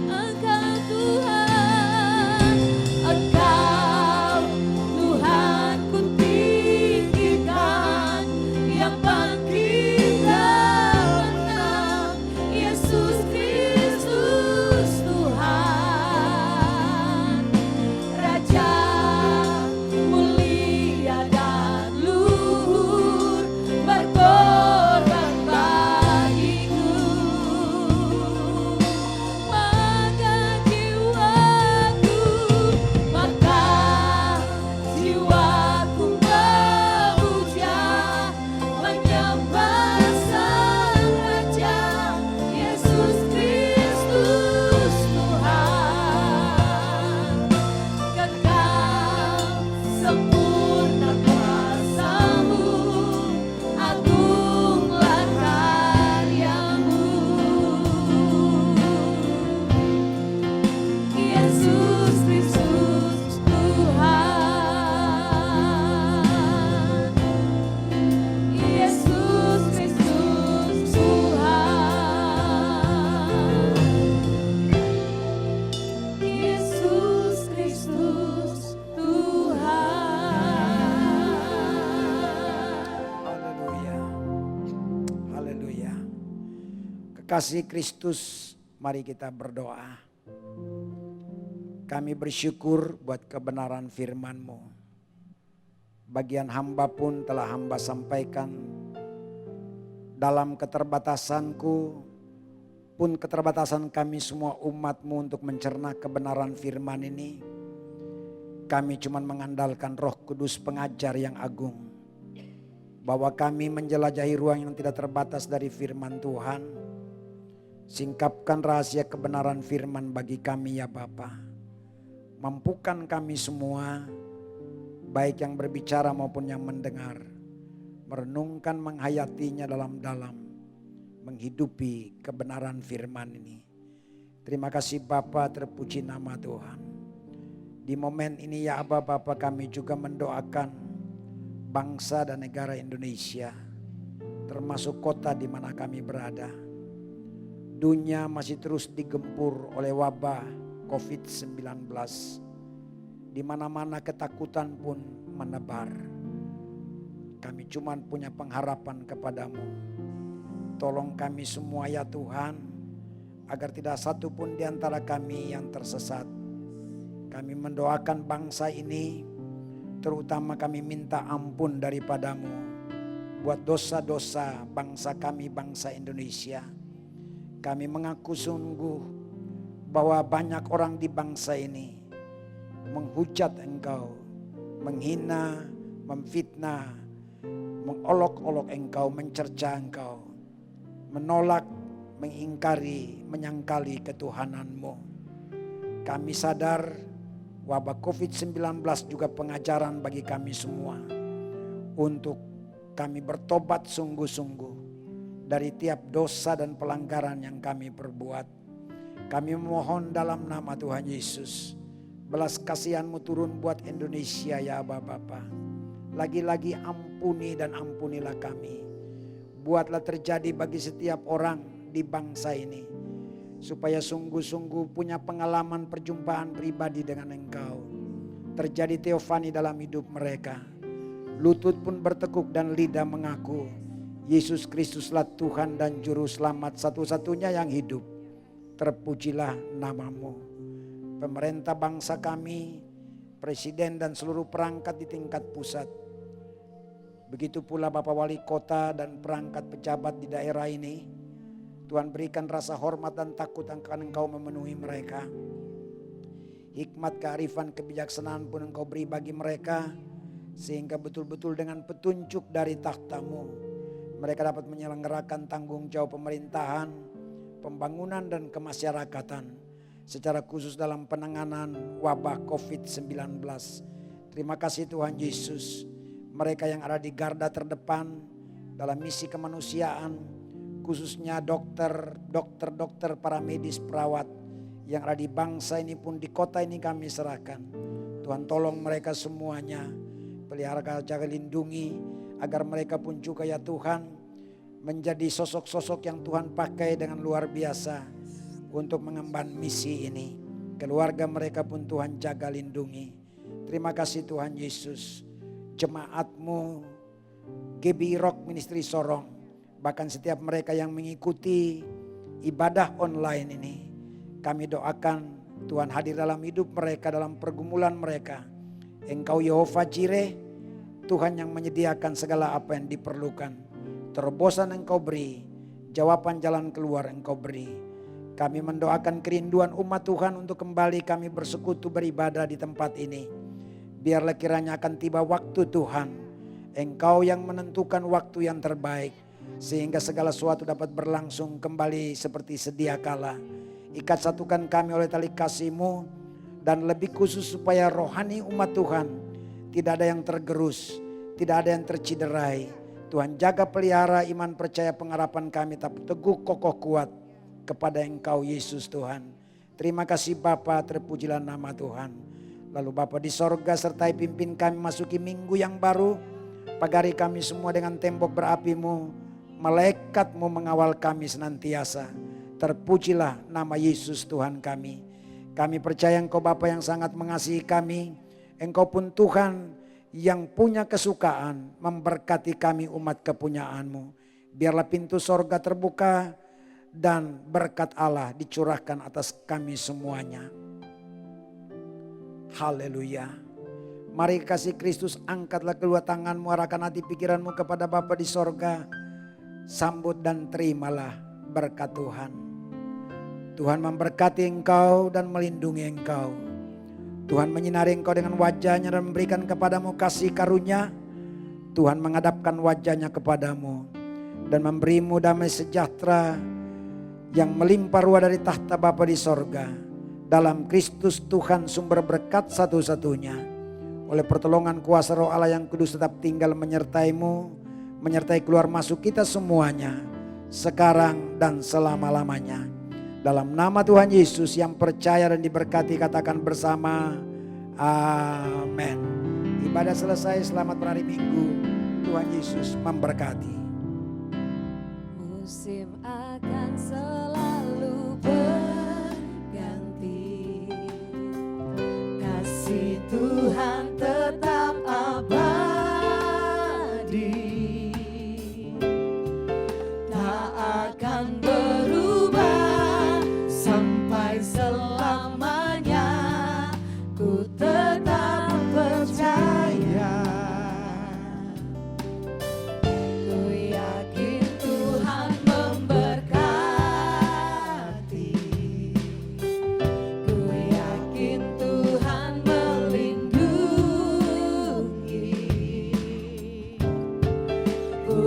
Engkau Tuhan, Engkau Tuhan ku tinggikan, yang bangkit dan menang, Yesus Kristus Tuhan. Raja mulia dan luhur, berkorban bagiku. Maka jiwaku memuja, menyembah Sang Raja, Yesus Kristus Tuhan. Kekal sempurna kuasa-Mu, agunglah karya-Mu. Yesus Kristus Tuhan. Yesus Kristus Tuhan. Yesus Kristus Tuhan. Haleluya. Haleluya. Kekasih Kristus, mari kita berdoa. Kami bersyukur buat kebenaran firman-Mu. Bagian hamba pun telah hamba sampaikan. Dalam keterbatasanku pun keterbatasan kami semua umat-Mu untuk mencerna kebenaran firman ini. Kami cuma mengandalkan Roh Kudus pengajar yang agung. Bahwa kami menjelajahi ruang yang tidak terbatas dari firman Tuhan. Singkapkan rahasia kebenaran firman bagi kami ya Bapa. Mampukan kami semua, baik yang berbicara maupun yang mendengar, merenungkan menghayatinya dalam-dalam, menghidupi kebenaran firman ini. Terima kasih Bapa, terpuji nama Tuhan. Di momen ini ya Aba Bapa, kami juga mendoakan bangsa dan negara Indonesia, termasuk kota di mana kami berada. Dunia masih terus digempur oleh wabah COVID-19. Di mana-mana ketakutan pun menebar. Kami cuma punya pengharapan kepadamu. Tolong kami semua ya Tuhan, agar tidak satu pun di antara kami yang tersesat. Kami mendoakan bangsa ini, terutama kami minta ampun daripadamu buat dosa-dosa bangsa kami, bangsa Indonesia. Kami mengaku sungguh bahwa banyak orang di bangsa ini menghujat Engkau, menghina, memfitnah, mengolok-olok Engkau, mencerca Engkau, menolak, mengingkari, menyangkali ketuhanan-Mu. Kami sadar wabah COVID-19 juga pengajaran bagi kami semua untuk kami bertobat sungguh-sungguh dari tiap dosa dan pelanggaran yang kami perbuat. Kami mohon dalam nama Tuhan Yesus, belas kasihan-Mu turun buat Indonesia ya Aba Bapa. Lagi-lagi ampuni dan ampunilah kami. Buatlah terjadi bagi setiap orang di bangsa ini, supaya sungguh-sungguh punya pengalaman perjumpaan pribadi dengan Engkau. Terjadi teofani dalam hidup mereka. Lutut pun bertekuk dan lidah mengaku Yesus Kristuslah Tuhan dan Juru Selamat satu-satunya yang hidup. Terpujilah nama-Mu. Pemerintah bangsa kami, presiden dan seluruh perangkat di tingkat pusat. Begitu pula Bapak Wali Kota dan perangkat pejabat di daerah ini. Tuhan berikan rasa hormat dan takut akan Engkau memenuhi mereka. Hikmat, kearifan, kebijaksanaan pun Engkau beri bagi mereka. Sehingga betul-betul dengan petunjuk dari takhta-Mu, mereka dapat menyelenggarakan tanggung jawab pemerintahan, pembangunan dan kemasyarakatan. Secara khusus dalam penanganan wabah COVID-19. Terima kasih Tuhan Yesus. Mereka yang ada di garda terdepan dalam misi kemanusiaan, khususnya dokter, para medis, perawat yang ada di bangsa ini pun di kota ini kami serahkan. Tuhan tolong mereka semuanya. Pelihara, jaga, lindungi agar mereka pun juga ya Tuhan menjadi sosok-sosok yang Tuhan pakai dengan luar biasa untuk mengemban misi ini. Keluarga mereka pun Tuhan jaga, lindungi. Terima kasih Tuhan Yesus. Jemaat-Mu GBI Rock Ministry Sorong, bahkan setiap mereka yang mengikuti ibadah online ini, kami doakan Tuhan hadir dalam hidup mereka, dalam pergumulan mereka. Engkau Yehova Jireh, Tuhan yang menyediakan segala apa yang diperlukan. Terobosan Engkau beri, jawaban jalan keluar Engkau beri. Kami mendoakan kerinduan umat Tuhan untuk kembali kami bersekutu beribadah di tempat ini. Biarlah kiranya akan tiba waktu Tuhan. Engkau yang menentukan waktu yang terbaik, sehingga segala sesuatu dapat berlangsung kembali seperti sedia kala. Ikat satukan kami oleh tali kasih-Mu. Dan lebih khusus supaya rohani umat Tuhan tidak ada yang tergerus, tidak ada yang terciderai. Tuhan jaga pelihara iman, percaya, pengharapan kami tetap teguh, kokoh, kuat kepada Engkau Yesus Tuhan. Terima kasih Bapa, terpujilah nama Tuhan. Lalu Bapa di sorga sertai pimpin kami masuki minggu yang baru. Pagari kami semua dengan tembok berapi-Mu, malaikat-Mu mengawal kami senantiasa. Terpujilah nama Yesus Tuhan kami. Kami percaya Engkau Bapa yang sangat mengasihi kami. Engkau pun Tuhan yang punya kesukaan memberkati kami umat kepunyaan-Mu. Biarlah pintu sorga terbuka dan berkat Allah dicurahkan atas kami semuanya. Haleluya. Mari kasih Kristus, angkatlah kedua tangan-Mu, arahkan hati pikiran-Mu kepada Bapa di sorga. Sambut dan terimalah berkat Tuhan. Tuhan memberkati engkau dan melindungi engkau. Tuhan menyinari engkau dengan wajah-Nya dan memberikan kepadamu kasih karunia. Tuhan menghadapkan wajah-Nya kepadamu dan memberimu damai sejahtera yang melimpah ruah dari tahta Bapa di sorga. Dalam Kristus Tuhan sumber berkat satu-satunya. Oleh pertolongan kuasa Roh Allah yang kudus tetap tinggal menyertai-Mu, menyertai keluar masuk kita semuanya, sekarang dan selama-lamanya. Dalam nama Tuhan Yesus yang percaya dan diberkati, katakan bersama, amin. Ibadah selesai, selamat berhari Minggu. Tuhan Yesus memberkati. Musim akan selalu berganti, kasih Tuhan tetap abadi, tak akan berubah sampai selamanya. Ku tetap percaya, ku yakin Tuhan memberkati, ku yakin Tuhan melindungi. Ku